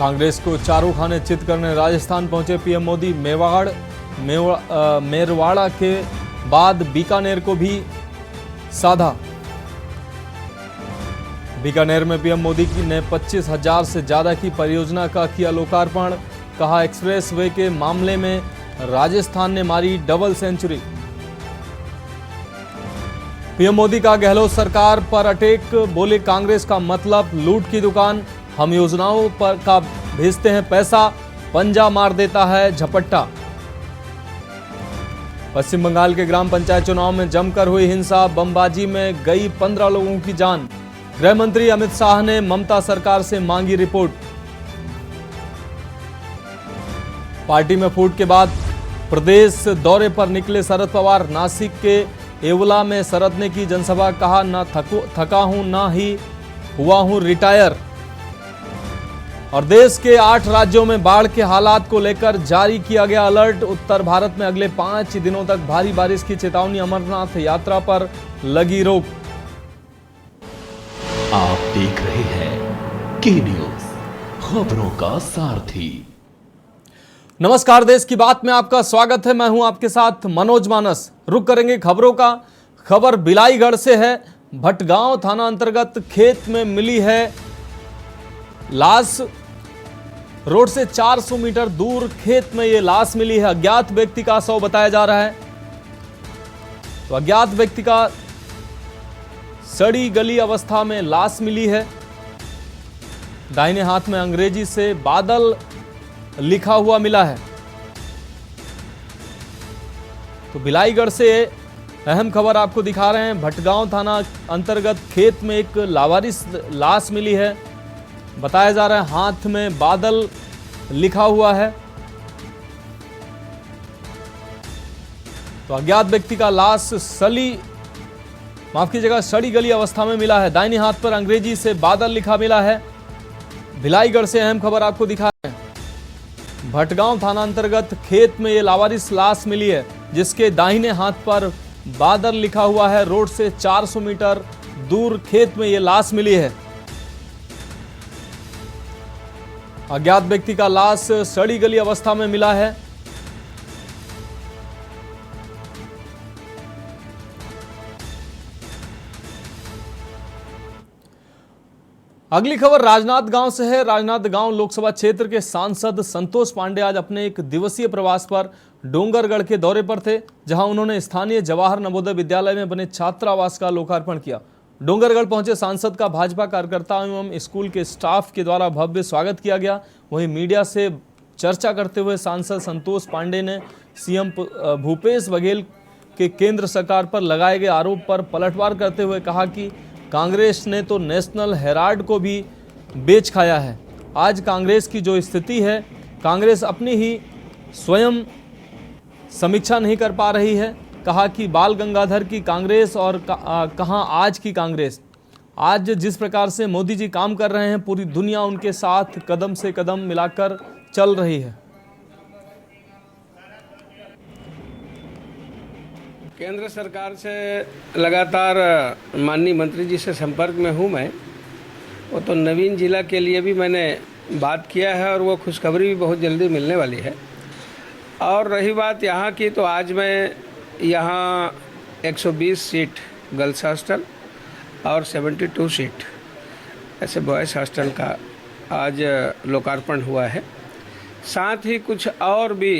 कांग्रेस को चारों खाने चित करने राजस्थान पहुंचे पीएम मोदी। मेरवाड़ा के बाद बीकानेर को भी साधा। बीकानेर में पीएम मोदी ने 25,000 से ज्यादा की परियोजना का किया लोकार्पण। कहा, एक्सप्रेस वे के मामले में राजस्थान ने मारी डबल सेंचुरी। पीएम मोदी का गहलोत सरकार पर अटैक। बोले, कांग्रेस का मतलब लूट की दुकान। हम योजनाओं पर का भेजते हैं पैसा, पंजा मार देता है झपट्टा। पश्चिम बंगाल के ग्राम पंचायत चुनाव में जमकर हुई हिंसा। बमबाजी में गई 15 लोगों की जान। गृह मंत्री अमित शाह ने ममता सरकार से मांगी रिपोर्ट। पार्टी में फूट के बाद प्रदेश दौरे पर निकले शरद पवार। नासिक के येवला में शरद ने की जनसभा। कहा, ना थका हूं ना ही हुआ हूं रिटायर। और देश के 8 राज्यों में बाढ़ के हालात को लेकर जारी किया गया अलर्ट। उत्तर भारत में अगले 5 दिनों तक भारी बारिश की चेतावनी। अमरनाथ यात्रा पर लगी रोक। आप देख रहे हैं के न्यूज, खबरों का सारथी। नमस्कार, देश की बात में आपका स्वागत है। मैं हूं आपके साथ मनोज मानस। रुक करेंगे खबरों का। खबर बिलाईगढ़ से है। भटगांव थाना अंतर्गत खेत में मिली है लाश। रोड से 400 मीटर दूर खेत में यह लाश मिली है। अज्ञात व्यक्ति का शव बताया जा रहा है। तो अज्ञात व्यक्ति का सड़ी गली अवस्था में लाश मिली है। दाहिने हाथ में अंग्रेजी से बादल लिखा हुआ मिला है। तो बिलाईगढ़ से अहम खबर आपको दिखा रहे हैं। भटगांव थाना अंतर्गत खेत में एक लावारिस लाश मिली है। बताया जा रहा है हाथ में बादल लिखा हुआ है। तो अज्ञात व्यक्ति का लाश सड़ी गली अवस्था में मिला है। दाहिने हाथ पर अंग्रेजी से बादल लिखा मिला है। भिलाईगढ़ से अहम खबर आपको दिखा रहे हैं। भटगांव थाना अंतर्गत खेत में यह लावारिस लाश मिली है, जिसके दाहिने हाथ पर बादल लिखा हुआ है। रोड से 400 मीटर दूर खेत में यह लाश मिली है। अज्ञात व्यक्ति का लाश सड़ी गली अवस्था में मिला है। अगली खबर राजनांदगांव से है। राजनांदगांव लोकसभा क्षेत्र के सांसद संतोष पांडे आज अपने एक दिवसीय प्रवास पर डोंगरगढ़ के दौरे पर थे, जहां उन्होंने स्थानीय जवाहर नवोदय विद्यालय में बने छात्रावास का लोकार्पण किया। डोंगरगढ़ पहुंचे सांसद का भाजपा कार्यकर्ताओं एवं स्कूल के स्टाफ के द्वारा भव्य स्वागत किया गया। वहीं मीडिया से चर्चा करते हुए सांसद संतोष पांडे ने सीएम भूपेश बघेल के केंद्र सरकार पर लगाए गए आरोप पर पलटवार करते हुए कहा कि कांग्रेस ने तो नेशनल हेराल्ड को भी बेच खाया है। आज कांग्रेस की जो स्थिति है, कांग्रेस अपनी ही स्वयं समीक्षा नहीं कर पा रही है। कहा कि बाल गंगाधर की कांग्रेस और कहां आज की कांग्रेस। आज जिस प्रकार से मोदी जी काम कर रहे हैं, पूरी दुनिया उनके साथ कदम से कदम मिलाकर चल रही है। केंद्र सरकार से लगातार माननीय मंत्री जी से संपर्क में हूँ मैं। वो तो नवीन जिला के लिए भी मैंने बात किया है और वो खुशखबरी भी बहुत जल्दी मिलने वाली है। और रही बात यहाँ की, तो आज मैं यहाँ 120 सीट गर्ल्स हॉस्टल और 72 सीट ऐसे बॉयज़ हॉस्टल का आज लोकार्पण हुआ है। साथ ही कुछ और भी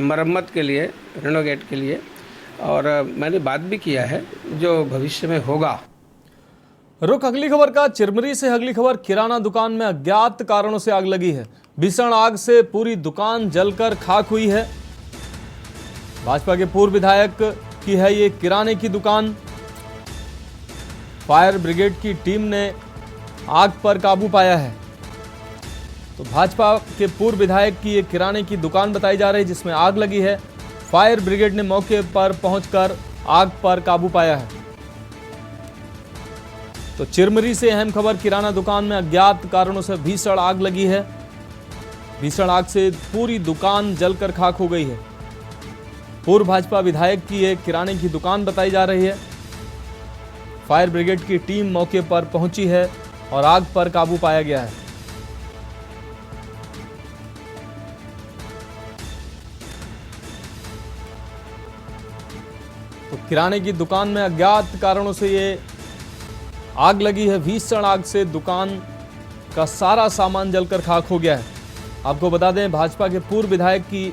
मरम्मत के लिए, रेनोवेट के लिए, और मैंने बात भी किया है जो भविष्य में होगा। रुक अगली खबर का। चिरमिरी से अगली खबर। किराना दुकान में अज्ञात कारणों से आग लगी है। भीषण आग से पूरी दुकान जलकर खाक हुई है। भाजपा के पूर्व विधायक की है ये किराने की दुकान। फायर ब्रिगेड की टीम ने आग पर काबू पाया है। तो भाजपा के पूर्व विधायक की ये किराने की दुकान बताई जा रही है, जिसमें आग लगी है। फायर ब्रिगेड ने मौके पर पहुंचकर आग पर काबू पाया है। तो चिरमिरी से अहम खबर। किराना दुकान में अज्ञात कारणों से भीषण आग लगी है। भीषण आग से पूरी दुकान जलकर खाक हो गई है। पूर्व भाजपा विधायक की एक किराने की दुकान बताई जा रही है। फायर ब्रिगेड की टीम मौके पर पहुंची है और आग पर काबू पाया गया है। किराने की दुकान में अज्ञात कारणों से ये आग लगी है। भीषण आग से दुकान का सारा सामान जलकर खाक हो गया है। आपको बता दें, भाजपा के पूर्व विधायक की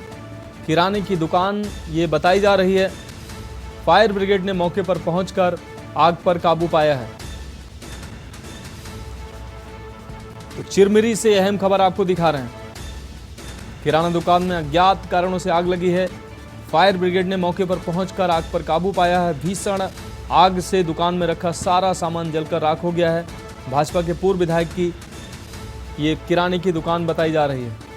किराने की दुकान ये बताई जा रही है। फायर ब्रिगेड ने मौके पर पहुंचकर आग पर काबू पाया है। तो चिरमिरी से अहम खबर आपको दिखा रहे हैं। किराना दुकान में अज्ञात कारणों से आग लगी है। फायर ब्रिगेड ने मौके पर पहुंचकर आग पर काबू पाया है। भीषण आग से दुकान में रखा सारा सामान जलकर राख हो गया है। भाजपा के पूर्व विधायक की ये किराने की दुकान बताई जा रही है।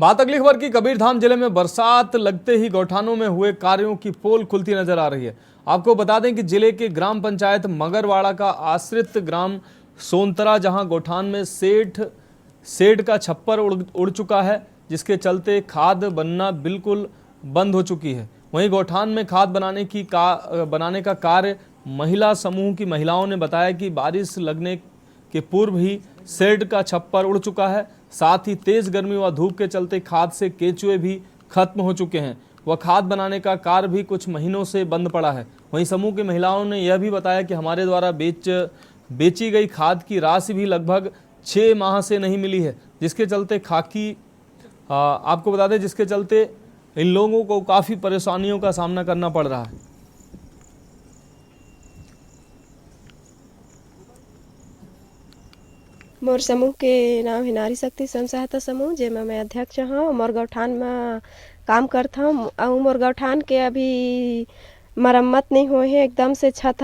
बात अगली खबर की। कबीरधाम जिले में बरसात लगते ही गौठानों में हुए कार्यों की पोल खुलती नजर आ रही है। आपको बता दें कि जिले के ग्राम पंचायत मगरवाड़ा का आश्रित ग्राम सोनतरा, जहां गौठान में सेठ का छप्पर उड़ चुका है, जिसके चलते खाद बनना बिल्कुल बंद हो चुकी है। वहीं गौठान में खाद बनाने का कार्य महिला समूह की महिलाओं ने बताया कि बारिश लगने के पूर्व ही शेड का छप्पर उड़ चुका है। साथ ही तेज गर्मी व धूप के चलते खाद से केंचुए भी खत्म हो चुके हैं। वह खाद बनाने का कार्य भी कुछ महीनों से बंद पड़ा है। वहीं समूह की महिलाओं ने यह भी बताया कि हमारे द्वारा बेची गई खाद की राशि भी लगभग 6 माह से नहीं मिली है, जिसके चलते आपको बता दें, जिसके चलते इन लोगों को काफ़ी परेशानियों का सामना करना पड़ रहा है। मोर समूह के नाम है नारी शक्ति स्वयं सहायता समूह, जेमा मैं अध्यक्ष हूँ। मोर गौठान में काम करता हूँ और मोर गौठान के अभी मरम्मत नहीं हुए है। एकदम से छत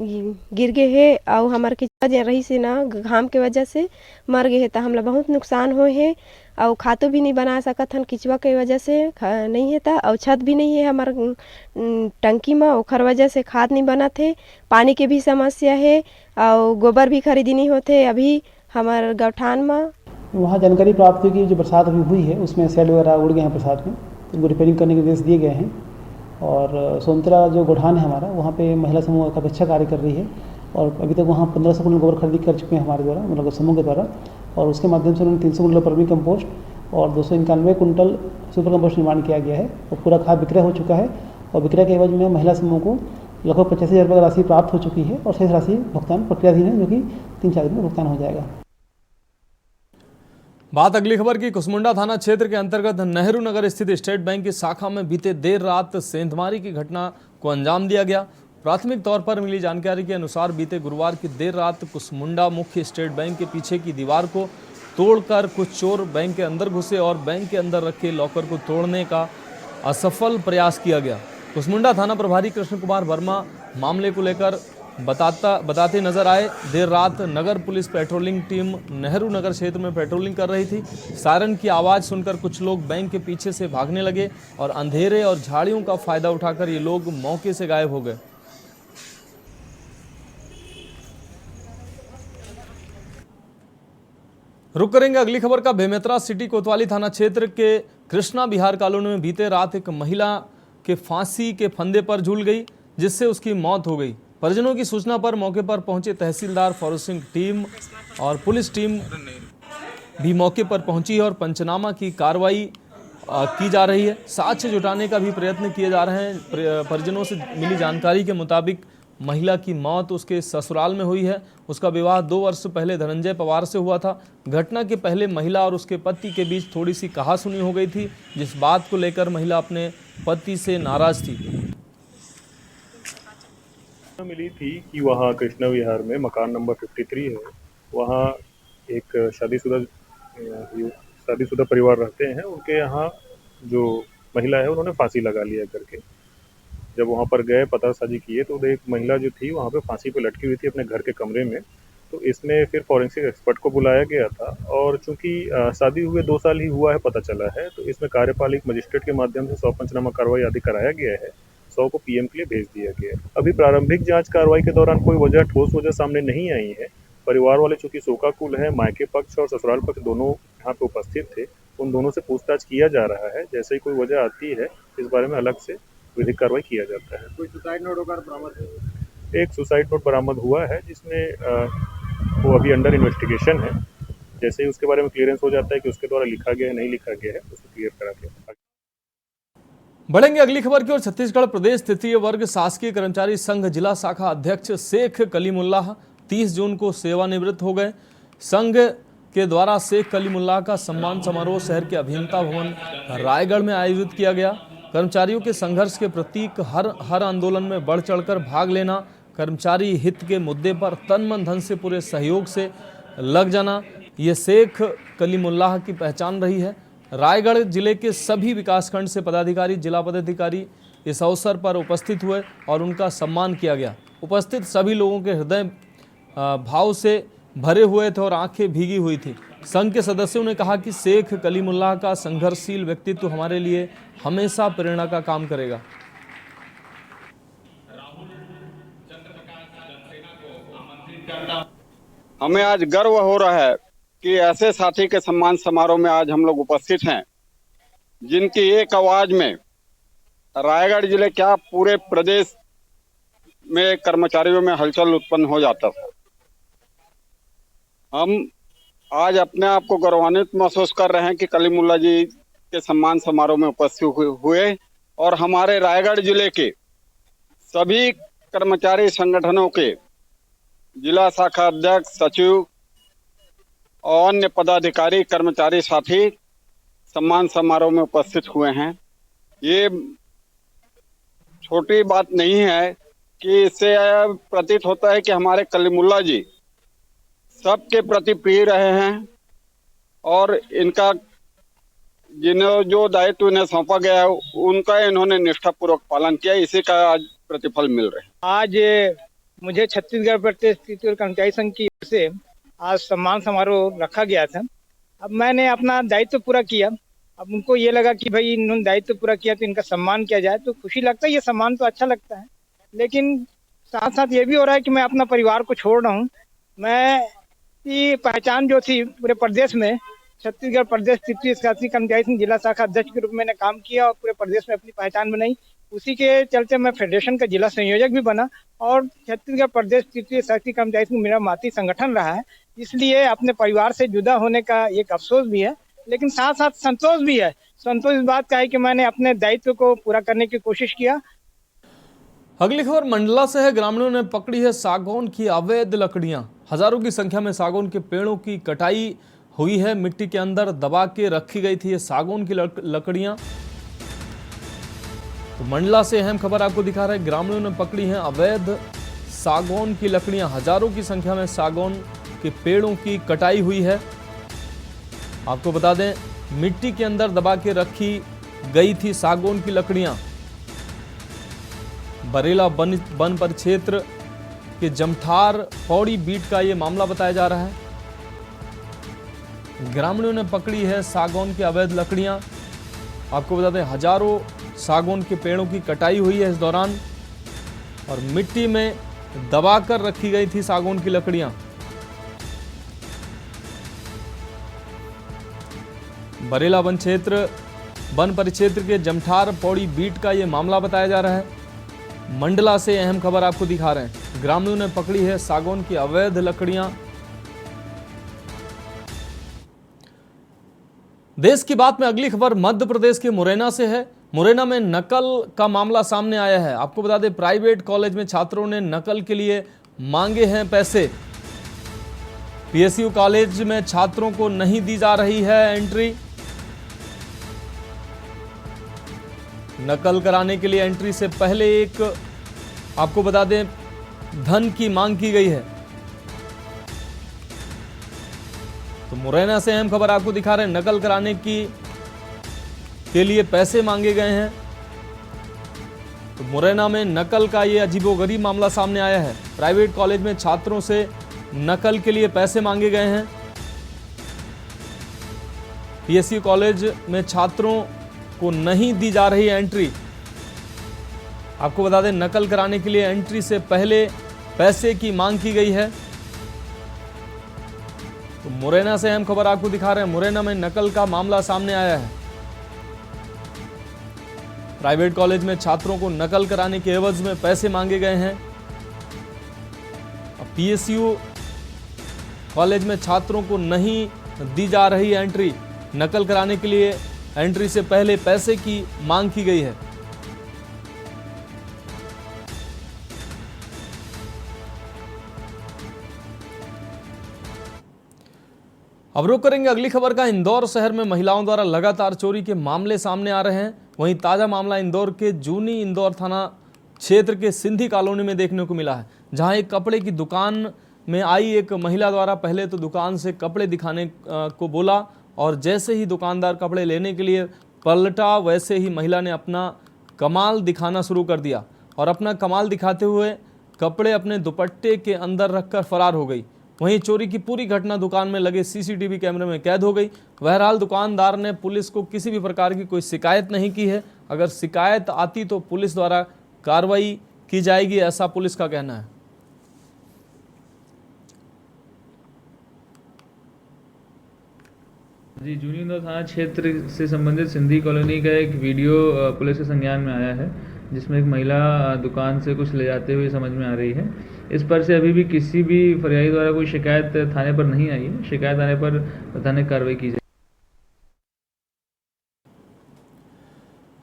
गिर गए है और हमारे किचवा रही से ना घाम के वजह से मर गए है, तो हमला बहुत नुकसान हुए है और खातो भी नहीं बना सकत हन किचवा के वजह से नहीं है था। और छत भी नहीं है हमार टंकी में, ओखर वजह से खाद नहीं बना थे। पानी के भी समस्या है और गोबर भी खरीदी नहीं होते अभी हमारे गौठान में। वहाँ जानकारी प्राप्त हुई कि जो बरसात अभी हुई है उसमें सेल वगैरह उड़ गए हैं बरसात में, तो उनको रिपेयरिंग करने के निर्देश दिए गए हैं। और सोनतरा जो गौठान है हमारा, वहाँ पे महिला समूह काफ़ी अच्छा कार्य कर रही है और अभी तक वहाँ 1500 कुंटल गोबर खरीदी कर चुके हैं हमारे द्वारा, मतलब समूह के द्वारा। और उसके माध्यम से उन्होंने 300 कुंटल वर्मी कंपोस्ट और 291 कुंटल सुपर कंपोस्ट निर्माण किया गया है और पूरा खाद विक्रय हो चुका है। और विक्रय के एवज में महिला समूह को लगभग 85,000 रुपये राशि प्राप्त हो चुकी है और शेष राशि भुगतान प्रक्रियाधीन है, जो कि 3-4 दिन में भुगतान हो जाएगा। बात अगली खबर की। कुसमुंडा थाना क्षेत्र के अंतर्गत नेहरू नगर स्थित स्टेट बैंक की शाखा में बीते देर रात सेंधमारी की घटना को अंजाम दिया गया। प्राथमिक तौर पर मिली जानकारी के अनुसार बीते गुरुवार की देर रात कुसमुंडा मुख्य स्टेट बैंक के पीछे की दीवार को तोड़कर कुछ चोर बैंक के अंदर घुसे और बैंक के अंदर रखे लॉकर को तोड़ने का असफल प्रयास किया गया। कुसमुंडा थाना प्रभारी कृष्ण कुमार वर्मा मामले को लेकर बताते नजर आए। देर रात नगर police patrolling team Nehru Nagar क्षेत्र में पेट्रोलिंग कर रही थी। सायरन की आवाज़ सुनकर कुछ लोग बैंक के पीछे से भागने लगे और अंधेरे और झाड़ियों का फायदा उठाकर ये लोग मौके से गायब हो गए। रुक करेंगे अगली खबर का। बेमेतरा सिटी कोतवाली थाना क्षेत्र के कृष्णा विहार कॉलोनी में बीते रात एक महिला के फांसी के फंदे पर झूल गई, जिससे उसकी मौत हो गई। परिजनों की सूचना पर मौके पर पहुंचे तहसीलदार फॉरेंसिक टीम और पुलिस टीम भी मौके पर पहुंची है और पंचनामा की कार्रवाई की जा रही है। साक्ष्य जुटाने का भी प्रयत्न किए जा रहे हैं। परिजनों से मिली जानकारी के मुताबिक महिला की मौत उसके ससुराल में हुई है। उसका विवाह 2 वर्ष पहले धनंजय पवार से हुआ था। घटना के पहले महिला और उसके पति के बीच थोड़ी सी कहासुनी हो गई थी, जिस बात को लेकर महिला अपने पति से नाराज थी। मिली थी कि वहाँ कृष्णा विहार में मकान नंबर 53 है, वहाँ एक शादीशुदा परिवार रहते हैं। उनके यहाँ जो महिला है उन्होंने फांसी लगा लिया करके। जब वहाँ पर गए पतासाजी किए तो एक महिला जो थी वहाँ पे फांसी पे लटकी हुई थी अपने घर के कमरे में। तो इसमें फिर फॉरेंसिक एक्सपर्ट को बुलाया गया था और चूंकि शादी हुए 2 साल ही हुआ है पता चला है, तो इसमें कार्यपालिक मजिस्ट्रेट के माध्यम से 100 पंचनामा कार्रवाई आदि कराया गया है। 100 को पीएम के लिए भेज दिया गया है। अभी प्रारंभिक जांच कार्रवाई के दौरान कोई ठोस वजह सामने नहीं आई है। परिवार वाले चूंकि शोकाकुल है, मायके पक्ष और ससुराल पक्ष दोनों यहाँ पे उपस्थित थे, उन दोनों से पूछताछ किया जा रहा है। जैसे ही कोई वजह आती है इस बारे में अलग से विधिक कार्रवाई किया जाता है। कोई सुसाइड नोट वगैरह बरामद है? एक सुसाइड नोट बरामद हुआ है जिसमें वो अभी अंडर इन्वेस्टिगेशन है। जैसे ही उसके बारे में क्लियरेंस हो जाता है कि उसके द्वारा लिखा गया है नहीं लिखा गया है, उसको क्लियर करा के बढ़ेंगे अगली खबर की ओर। छत्तीसगढ़ प्रदेश तृतीय वर्ग शासकीय कर्मचारी संघ जिला शाखा अध्यक्ष शेख कलीमुल्लाह 30 जून को सेवानिवृत्त हो गए। संघ के द्वारा शेख कलीमुल्लाह का सम्मान समारोह शहर के अभियंता भवन रायगढ़ में आयोजित किया गया। कर्मचारियों के संघर्ष के प्रतीक हर आंदोलन में बढ़ चढ़कर भाग लेना, कर्मचारी हित के मुद्दे पर तन मन धन से पूरे सहयोग से लग जाना, ये शेख कलीमुल्लाह की पहचान रही है। रायगढ़ जिले के सभी विकासखंड से पदाधिकारी, जिला पदाधिकारी इस अवसर पर उपस्थित हुए और उनका सम्मान किया गया। उपस्थित सभी लोगों के हृदय भाव से भरे हुए थे और आंखें भीगी हुई थी। संघ के सदस्यों ने कहा कि शेख कलीमुल्लाह का संघर्षशील व्यक्तित्व हमारे लिए हमेशा प्रेरणा का काम करेगा। हमें आज गर्व हो रहा है कि ऐसे साथी के सम्मान समारोह में आज हम लोग उपस्थित हैं, जिनकी एक आवाज में रायगढ़ जिले क्या पूरे प्रदेश में कर्मचारियों में हलचल उत्पन्न हो जाता था। हम आज अपने आप को गौरवान्वित महसूस कर रहे हैं कि कलीमुल्लाह जी के सम्मान समारोह में उपस्थित हुए और हमारे रायगढ़ जिले के सभी कर्मचारी संगठनों के जिला शाखा अध्यक्ष, सचिव और अन्य पदाधिकारी, कर्मचारी साथी सम्मान समारोह में उपस्थित हुए हैं। ये छोटी बात नहीं है कि इससे प्रतीत होता है कि हमारे कलीमुल्लाह जी सबके प्रति प्रिय रहे हैं और इनका जिन्हें जो दायित्व इन्हें सौंपा गया है उनका इन्होंने निष्ठापूर्वक पालन किया, इसी का आज प्रतिफल मिल रहे हैं। आज मुझे छत्तीसगढ़ प्रदेश तृतीय कर्मचारी संघ की ओर से आज सम्मान समारोह रखा गया था। अब मैंने अपना दायित्व पूरा किया। अब उनको ये लगा कि भाई इन्होंने दायित्व पूरा किया तो इनका सम्मान किया जाए, तो खुशी लगता है। ये सम्मान तो अच्छा लगता है, लेकिन साथ साथ ये भी हो रहा है कि मैं अपना परिवार को छोड़ रहा हूँ। मैं की पहचान जो थी पूरे प्रदेश में, छत्तीसगढ़ प्रदेश तृतीय शासकीय कर्मचारी संघ जिला शाखा अध्यक्ष के रूप में मैंने काम किया और पूरे प्रदेश में अपनी पहचान बनाई। उसी के चलते मैं फेडरेशन का जिला संयोजक भी बना और छत्तीसगढ़ प्रदेश तृतीय शासकीय कर्मचारी संघ मेरा मातृ संगठन रहा है। इसलिए अपने परिवार से जुदा होने का एक अफसोस भी है, लेकिन साथ साथ संतोष भी है। संतोष इस बात का है कि मैंने अपने दायित्व को पूरा करने की कोशिश किया। अगली खबर मंडला से है। ग्रामीणों ने पकड़ी है सागौन की अवैध लकड़ियां। हजारों की संख्या में सागौन के पेड़ों की कटाई हुई है। मिट्टी के अंदर दबा के रखी गई थी ये सागौन की लकड़ियां। तो मंडला से अहम खबर आपको दिखा रहे हैं। ग्रामीणों ने पकड़ी हैं अवैध सागौन की लकड़ियां। हजारों की संख्या में सागौन के पेड़ों की कटाई हुई है। आपको बता दें, मिट्टी के अंदर दबा के रखी गई थी सागौन की लकड़ियां। बरेला वन परिक्षेत्र के जमठार पौड़ी बीट का ये मामला बताया जा रहा है। ग्रामीणों ने पकड़ी है सागौन की अवैध लकड़ियां। आपको बता दें, हजारों सागौन के पेड़ों की कटाई हुई है इस दौरान और मिट्टी में दबाकर रखी गई थी सागौन की लकड़ियां। बरेला वन परिक्षेत्र के जमठार पौड़ी बीट का यह मामला बताया जा रहा है। मंडला से अहम खबर आपको दिखा रहे हैं। ग्रामीणों ने पकड़ी है सागौन की अवैध लकड़ियां। देश की बात में अगली खबर मध्य प्रदेश के मुरैना से है। मुरैना में नकल का मामला सामने आया है। आपको बता दें, प्राइवेट कॉलेज में छात्रों ने नकल के लिए मांगे हैं पैसे। पीएसयू कॉलेज में छात्रों को नहीं दी जा रही है एंट्री। नकल कराने के लिए एंट्री से पहले एक आपको बता दें धन की मांग की गई है। तो मुरैना से अहम खबर आपको दिखा रहे हैं। नकल कराने के लिए पैसे मांगे गए हैं। तो मुरैना में नकल का ये अजीबोगरीब मामला सामने आया है। प्राइवेट कॉलेज में छात्रों से नकल के लिए पैसे मांगे गए हैं। पीएसयू कॉलेज में छात्रों को नहीं दी जा रही एंट्री। आपको बता दें, नकल कराने के लिए एंट्री से पहले पैसे की मांग की गई है। तो मुरैना से अहम खबर आपको दिखा रहे हैं। मुरैना में नकल का मामला सामने आया है। प्राइवेट कॉलेज में छात्रों को नकल कराने के एवज में पैसे मांगे गए हैं। पीएसयू कॉलेज में छात्रों को नहीं दी जा रही एंट्री। नकल कराने के लिए एंट्री से पहले पैसे की मांग की गई है। अब रुक करेंगे अगली खबर का। इंदौर शहर में महिलाओं द्वारा लगातार चोरी के मामले सामने आ रहे हैं। वहीं ताजा मामला इंदौर के जूनी इंदौर थाना क्षेत्र के सिंधी कॉलोनी में देखने को मिला है, जहां एक कपड़े की दुकान में आई एक महिला द्वारा पहले तो दुकान से कपड़े दिखाने को बोला और जैसे ही दुकानदार कपड़े लेने के लिए पलटा, वैसे ही महिला ने अपना कमाल दिखाना शुरू कर दिया और अपना कमाल दिखाते हुए कपड़े अपने दुपट्टे के अंदर रखकर फरार हो गई। वहीं चोरी की पूरी घटना दुकान में लगे सीसीटीवी कैमरे में कैद हो गई। बहरहाल दुकानदार ने पुलिस को किसी भी प्रकार की कोई शिकायत नहीं की है। अगर शिकायत आती तो पुलिस द्वारा कार्रवाई की जाएगी, ऐसा पुलिस का कहना है। जी, जूनी इंदौर थाना क्षेत्र से संबंधित सिंधी कॉलोनी का एक वीडियो पुलिस के संज्ञान में आया है, जिसमें एक महिला दुकान से कुछ ले जाते हुए समझ में आ रही है। इस पर से अभी भी किसी भी फरियादी द्वारा कोई शिकायत थाने पर नहीं आई है। शिकायत आने पर थाने कार्रवाई की जाए।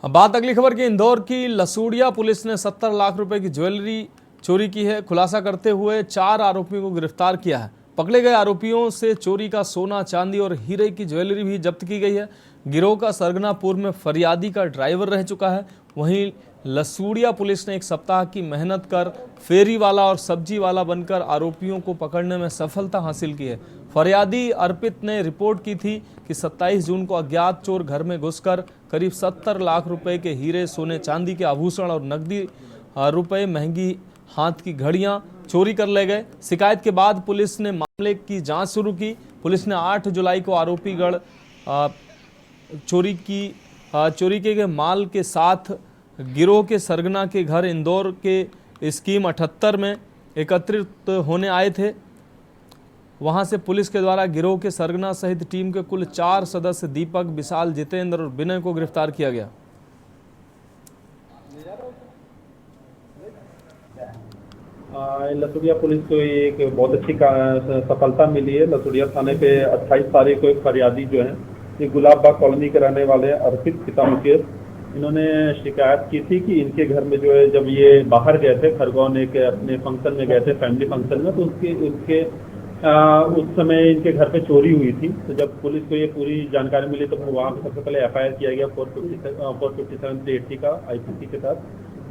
अब बात अगली खबर की। इंदौर की लसूड़िया पुलिस ने 70 लाख रुपए की ज्वेलरी चोरी की है। खुलासा करते हुए 4 आरोपियों को गिरफ्तार किया है। पकड़े गए आरोपियों से चोरी का सोना, चांदी और हीरे की ज्वेलरी भी जब्त की गई है। गिरोह का सरगना पूर्व में फरियादी का ड्राइवर रह चुका है। वहीं लसूड़िया पुलिस ने एक सप्ताह की मेहनत कर फेरी वाला और सब्जी वाला बनकर आरोपियों को पकड़ने में सफलता हासिल की है। फरियादी अर्पित ने रिपोर्ट की थी कि 27 जून को अज्ञात चोर घर में घुसकर करीब 70 लाख रुपए के हीरे, सोने, चांदी के आभूषण और नकदी रुपए, महंगी हाथ की घड़ियां चोरी कर ले गए। शिकायत के बाद पुलिस ने मामले की जांच शुरू की। पुलिस ने 8 जुलाई को आरोपीगढ़ चोरी के गए माल के साथ गिरोह के सरगना के घर इंदौर के स्कीम 78 में एकत्रित होने आए थे। वहां से पुलिस के द्वारा गिरोह के सरगना सहित टीम के कुल 4 सदस्य दीपक, विशाल, जितेंद्र और विनय को गिरफ्तार किया गया। लसूड़िया पुलिस को एक बहुत अच्छी सफलता मिली है। लसूड़िया थाने पे 28 तारीख को एक फरियादी जो है, ये गुलाबबाग कॉलोनी के रहने वाले अर्पित पिता मुकेश, इन्होंने शिकायत की थी कि इनके घर में जो है, जब ये बाहर गए थे खरगोन एक अपने फंक्शन में गए थे, फैमिली फंक्शन में, तो उसके उस समय इनके घर पे चोरी हुई थी। तो जब पुलिस को ये पूरी जानकारी मिली तो वहाँ पे सबसे पहले FIR किया गया 457/80 का IPC के तहत।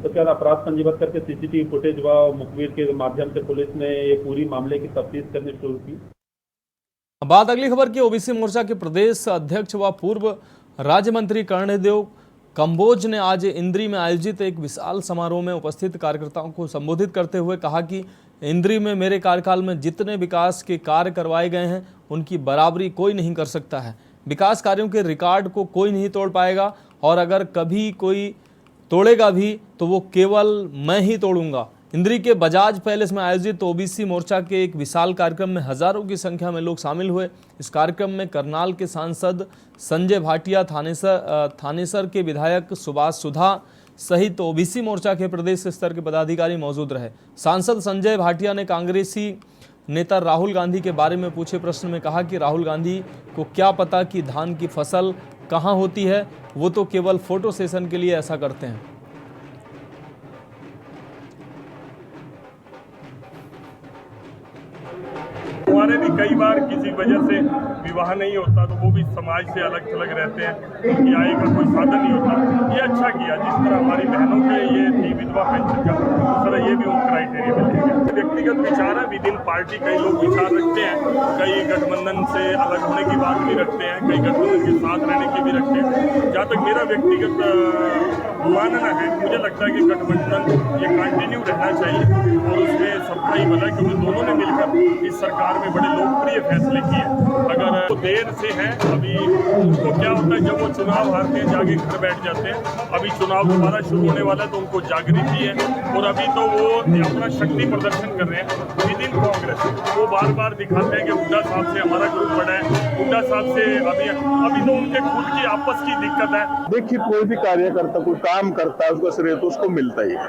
तो क्या अपराध पंजीबद्ध करके CCTV फुटेज व मुखबिर के माध्यम से पुलिस ने ये पूरी मामले की तफ्तीश करनी शुरू की। बात अगली खबर की। ओबीसी मोर्चा के प्रदेश अध्यक्ष व पूर्व राज्य मंत्री कर्णदेव कंबोज ने आज इंद्री में आयोजित एक विशाल समारोह में उपस्थित कार्यकर्ताओं को संबोधित करते हुए कहा कि इंद्री में मेरे कार्यकाल में जितने विकास के कार्य करवाए गए हैं उनकी बराबरी कोई नहीं कर सकता है। विकास कार्यों के रिकॉर्ड को कोई नहीं तोड़ पाएगा और अगर कभी कोई तोड़ेगा भी तो वो केवल मैं ही तोड़ूंगा। इंद्री के बजाज पैलेस में आयोजित ओबीसी मोर्चा के एक विशाल कार्यक्रम में हजारों की संख्या में लोग शामिल हुए। इस कार्यक्रम में करनाल के सांसद संजय भाटिया, थानेसर के विधायक सुभाष सुधा सहित ओबीसी मोर्चा के प्रदेश स्तर के पदाधिकारी मौजूद रहे। सांसद संजय भाटिया ने कांग्रेसी नेता राहुल गांधी के बारे में पूछे प्रश्न में कहा कि राहुल गांधी को क्या पता कि धान की फसल कहाँ होती है, वो तो केवल फोटो सेशन के लिए ऐसा करते हैं। हमारे भी कई बार किसी वजह से विवाह नहीं होता तो वो भी समाज से अलग थलग रहते हैं, उनकी आय का कोई साधन नहीं होता। ये अच्छा किया, जिस तरह हमारी बहनों के ये थी विधवा पेंशन का, उस तरह ये भी वो क्राइटेरिया मिलेगा। व्यक्तिगत विचार है, विद इन पार्टी कई लोग विचार रखते हैं, कई गठबंधन से अलग होने की बात भी रखते हैं, कई गठबंधन के साथ रहने की भी रखते हैं। जहाँ तक मेरा व्यक्तिगत मानना है, मुझे लगता है कि गठबंधन ये कंटिन्यू रहना चाहिए और उसमें सबका ही भला, क्योंकि दोनों ने मिलकर इस सरकार में बड़े लोकप्रिय फैसले किए। अगर वो देर से है, अभी उनको क्या होता है जब वो चुनाव हारते हैं जाके घर बैठ जाते हैं। अभी चुनाव दोबारा शुरू होने वाला है तो उनको जागृति है और अभी तो वो अपना शक्ति प्रदर्शन कर रहे हैं विद इन कांग्रेस। वो बार बार दिखाते हैं कि हुड्डा साहब से हमारा ग्रुप बड़ा है, हुड्डा साहब से अभी तो उनके खुद की आपस की दिक्कत है। देखिए, कोई भी कार्यकर्ता कोई काम करता है उसका श्रेय तो उसको मिलता ही है,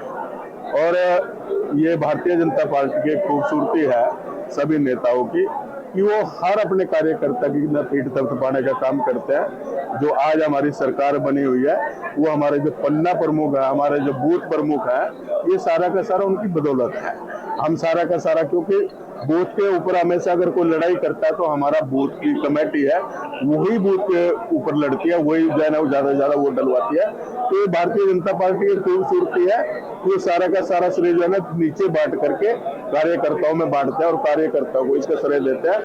और ये भारतीय जनता पार्टी की खूबसूरती है सभी नेताओं की कि वो हर अपने कार्यकर्ता की न पीठ थपथपाने का काम करते हैं। जो आज हमारी सरकार बनी हुई है वो हमारे जो पन्ना प्रमुख है, हमारे जो बूथ प्रमुख है, ये सारा का सारा उनकी बदौलत है। हम सारा का सारा, क्योंकि बूथ के ऊपर हमेशा अगर कोई लड़ाई करता है तो हमारा बूथ की कमेटी है वही बूथ के ऊपर लड़ती है, वही जो है ना वो ज्यादा से ज्यादा वोट डलवाती है। तो ये भारतीय जनता पार्टी की खूबसूरती है, ये सारा का सारा श्रेय जो है ना नीचे बांट करके कार्यकर्ताओं में बांटते हैं और कार्यकर्ताओं को इसका श्रेय देते हैं।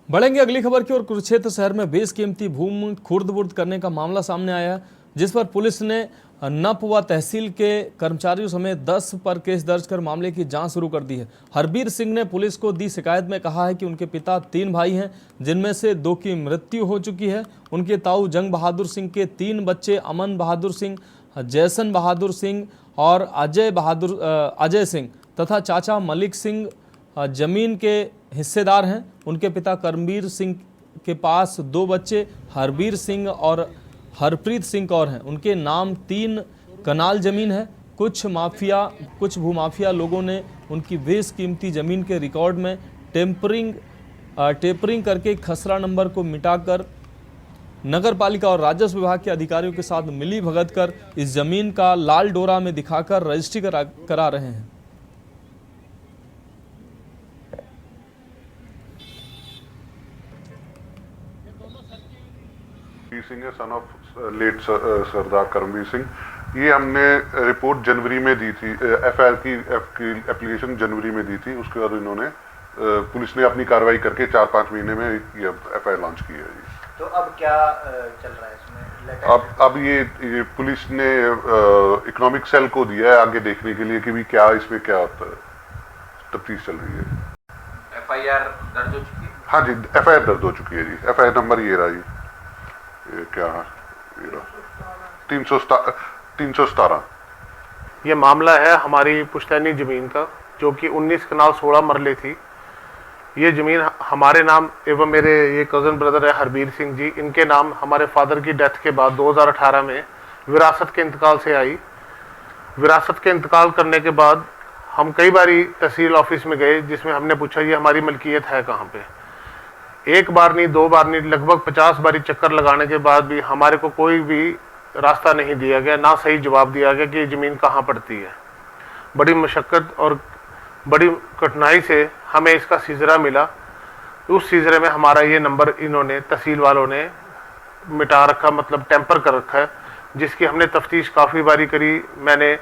बढ़ेंगे अगली खबर की ओर। कुरुक्षेत्र शहर में बेशकीमती भूमि खुर्द-बुर्द करने का मामला सामने आया है, जिस पर पुलिस ने नपवा तहसील के कर्मचारियों समेत 10 पर केस दर्ज कर मामले की जांच शुरू कर दी है। हरबीर सिंह ने पुलिस को दी शिकायत में कहा है कि उनके पिता 3 भाई हैं, जिनमें से 2 की मृत्यु हो चुकी है। उनके ताऊ जंग बहादुर सिंह के 3 बच्चे अमन बहादुर सिंह, जैसन बहादुर सिंह और अजय सिंह तथा चाचा मलिक सिंह जमीन के हिस्सेदार हैं। उनके पिता करमवीर सिंह के पास 2 बच्चे हरबीर सिंह और हरप्रीत सिंह और हैं। उनके नाम 3 कनाल जमीन है। कुछ भूमाफिया लोगों ने उनकी बेशकीमती जमीन के रिकॉर्ड में टेपरिंग करके खसरा नंबर को मिटाकर नगर पालिका और राजस्व विभाग के अधिकारियों के साथ मिली भगत कर इस जमीन का लाल डोरा में दिखाकर रजिस्ट्री करा रहे हैं। सिंह है, सन ऑफ लेट सरदार करमवीर सिंह। ये हमने रिपोर्ट जनवरी में दी थी, एफआईआर की एप्लीकेशन जनवरी में दी थी। उसके बाद इन्होंने पुलिस ने अपनी कार्रवाई करके 4-5 महीने में ये एफआईआर लॉन्च की है। तो अब क्या चल रहा है इसमें? अब ये पुलिस ने इकोनॉमिक सेल को दिया है आगे देखने के लिए कि भी क्या इसमें क्या होता है। तफ्तीश चल रही है। एफआईआर दर्ज हो चुकी है? हाँ जी, एफआईआर दर्ज हो चुकी है जी। एफआईआर नंबर ये रहा जी, ये क्या है, 317। ये मामला है हमारी पुश्तैनी ज़मीन का, जो कि 19 कनाल 16 मरले थी। ये ज़मीन हमारे नाम एवं मेरे ये कज़न ब्रदर है हरबीर सिंह जी, इनके नाम हमारे फादर की डेथ के बाद 2018 में विरासत के इंतकाल से आई। विरासत के इंतकाल करने के बाद हम कई बारी तहसील ऑफिस में गए, जिसमें हमने पूछा ये हमारी मलकियत है कहाँ पे। 1 बार नहीं 2 बार नहीं, लगभग 50 बारी चक्कर लगाने के बाद भी हमारे को कोई भी रास्ता नहीं दिया गया, ना सही जवाब दिया गया कि ये ज़मीन कहाँ पड़ती है। बड़ी मशक्क़त और बड़ी कठिनाई से हमें इसका सीजरा मिला। उस सीजरे में हमारा ये नंबर इन्होंने तहसील वालों ने मिटा रखा, मतलब टेम्पर कर रखा है, जिसकी हमने तफ्तीश काफ़ी बारी करी। मैंने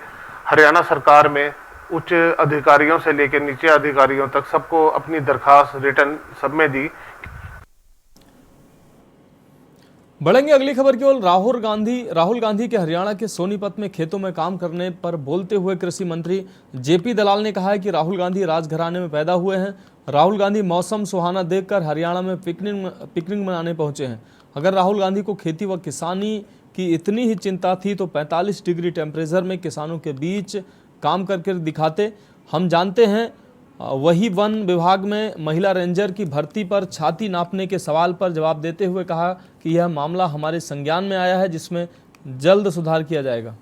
हरियाणा सरकार में उच्च अधिकारियों से लेकर नीचे अधिकारियों तक सबको अपनी दरख्वास्त रिटर्न सब में दी। बढ़ेंगे अगली खबर की ओर। राहुल गांधी के हरियाणा के सोनीपत में खेतों में काम करने पर बोलते हुए कृषि मंत्री जेपी दलाल ने कहा है कि राहुल गांधी राजघराने में पैदा हुए हैं। राहुल गांधी मौसम सुहाना देखकर हरियाणा में पिकनिक मनाने पहुंचे हैं। अगर राहुल गांधी को खेती व किसानी की इतनी ही चिंता थी तो 45 डिग्री टेम्परेचर में किसानों के बीच काम करके दिखाते। हम जानते हैं वही वन विभाग में महिला रेंजर की भर्ती पर छाती नापने के सवाल पर जवाब देते हुए कहा कि यह मामला हमारे संज्ञान में आया है, जिसमें जल्द सुधार किया जाएगा।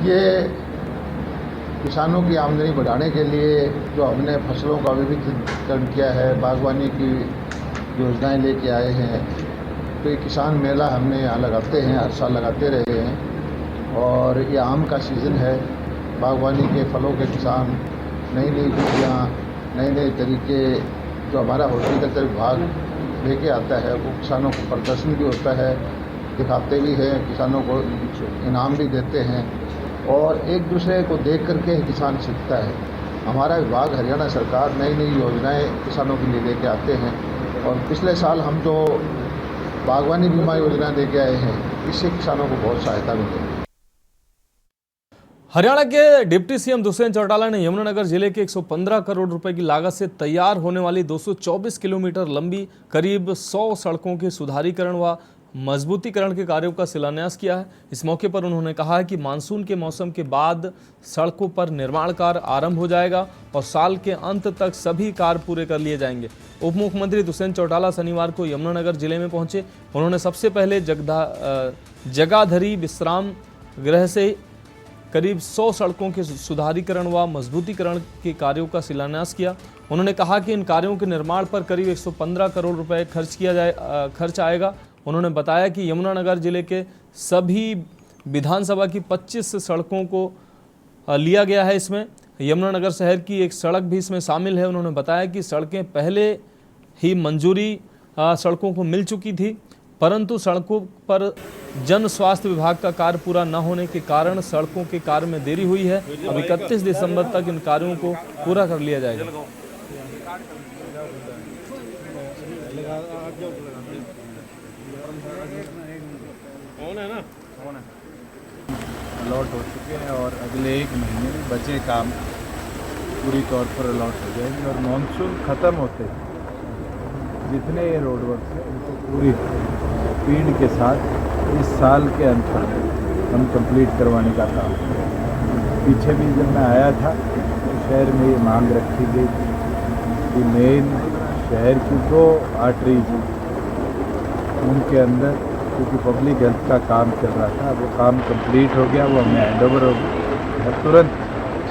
ये किसानों की आमदनी बढ़ाने के लिए जो हमने फसलों का विविधीकरण किया है, बागवानी की योजनाएं लेके आए हैं। तो ये किसान मेला हमने यहाँ लगाते हैं, हर साल लगाते रहे हैं। और ये आम का सीज़न है, बागवानी के फलों के किसान नई नई विधियाँ, नए नए तरीके जो हमारा हॉर्टिकल्चर विभाग लेके आता है, वो किसानों को प्रदर्शन भी होता है, दिखाते भी हैं, किसानों को इनाम भी देते हैं। और एक दूसरे को देख करके किसान सीखता है। हमारा विभाग हरियाणा सरकार नई नई योजनाएं किसानों के लिए लेके आते हैं। और पिछले साल हम जो बागवानी बीमा योजना लेके आए हैं, इससे किसानों को बहुत सहायता मिलेगी। हरियाणा के डिप्टी सीएम दुष्यंत चौटाला ने यमुनानगर जिले के 115 करोड़ रुपए की लागत से तैयार होने वाली 224 किलोमीटर लंबी करीब 100 सड़कों के सुधारीकरण व मजबूतीकरण के कार्यों का शिलान्यास किया है। इस मौके पर उन्होंने कहा है कि मानसून के मौसम के बाद सड़कों पर निर्माण कार्य आरंभ हो जाएगा और साल के अंत तक सभी कार्य पूरे कर लिए जाएंगे। उप मुख्यमंत्री दुष्यंत चौटाला शनिवार को यमुनानगर जिले में पहुंचे। उन्होंने सबसे पहले जगाधरी विश्राम गृह से करीब 100 सड़कों के सुधारीकरण व मजबूतीकरण के कार्यों का शिलान्यास किया। उन्होंने कहा कि इन कार्यों के निर्माण पर करीब 115 करोड़ रुपए खर्च आएगा। उन्होंने बताया कि यमुनानगर जिले के सभी विधानसभा की 25 सड़कों को लिया गया है। इसमें यमुनानगर शहर की एक सड़क भी इसमें शामिल है। उन्होंने बताया कि सड़कें पहले ही मंजूरी सड़कों को मिल चुकी थी, परंतु सड़कों पर जन स्वास्थ्य विभाग का कार्य पूरा न होने के कारण सड़कों के कार्य में देरी हुई है। अब 31 दिसंबर तक इन कार्यों को पूरा कर लिया जाएगा। अलॉट हो चुके हैं और अगले 1 महीने में बचे काम पूरी तौर पर अलॉट हो जाएंगे और मानसून ख़त्म होते जितने ये रोड वर्क है उनको पूरी स्पीड के साथ इस साल के अंत तक हम कंप्लीट करवाने का काम। पीछे भी जब मैं आया था तो शहर में ये मांग रखी गई थी कि मेन शहर की 2 आर्टरीज उनके अंदर, क्योंकि पब्लिक हेल्थ का काम चल रहा था, वो काम कंप्लीट हो गया, वो हमें हैंडओवर हो गया और तुरंत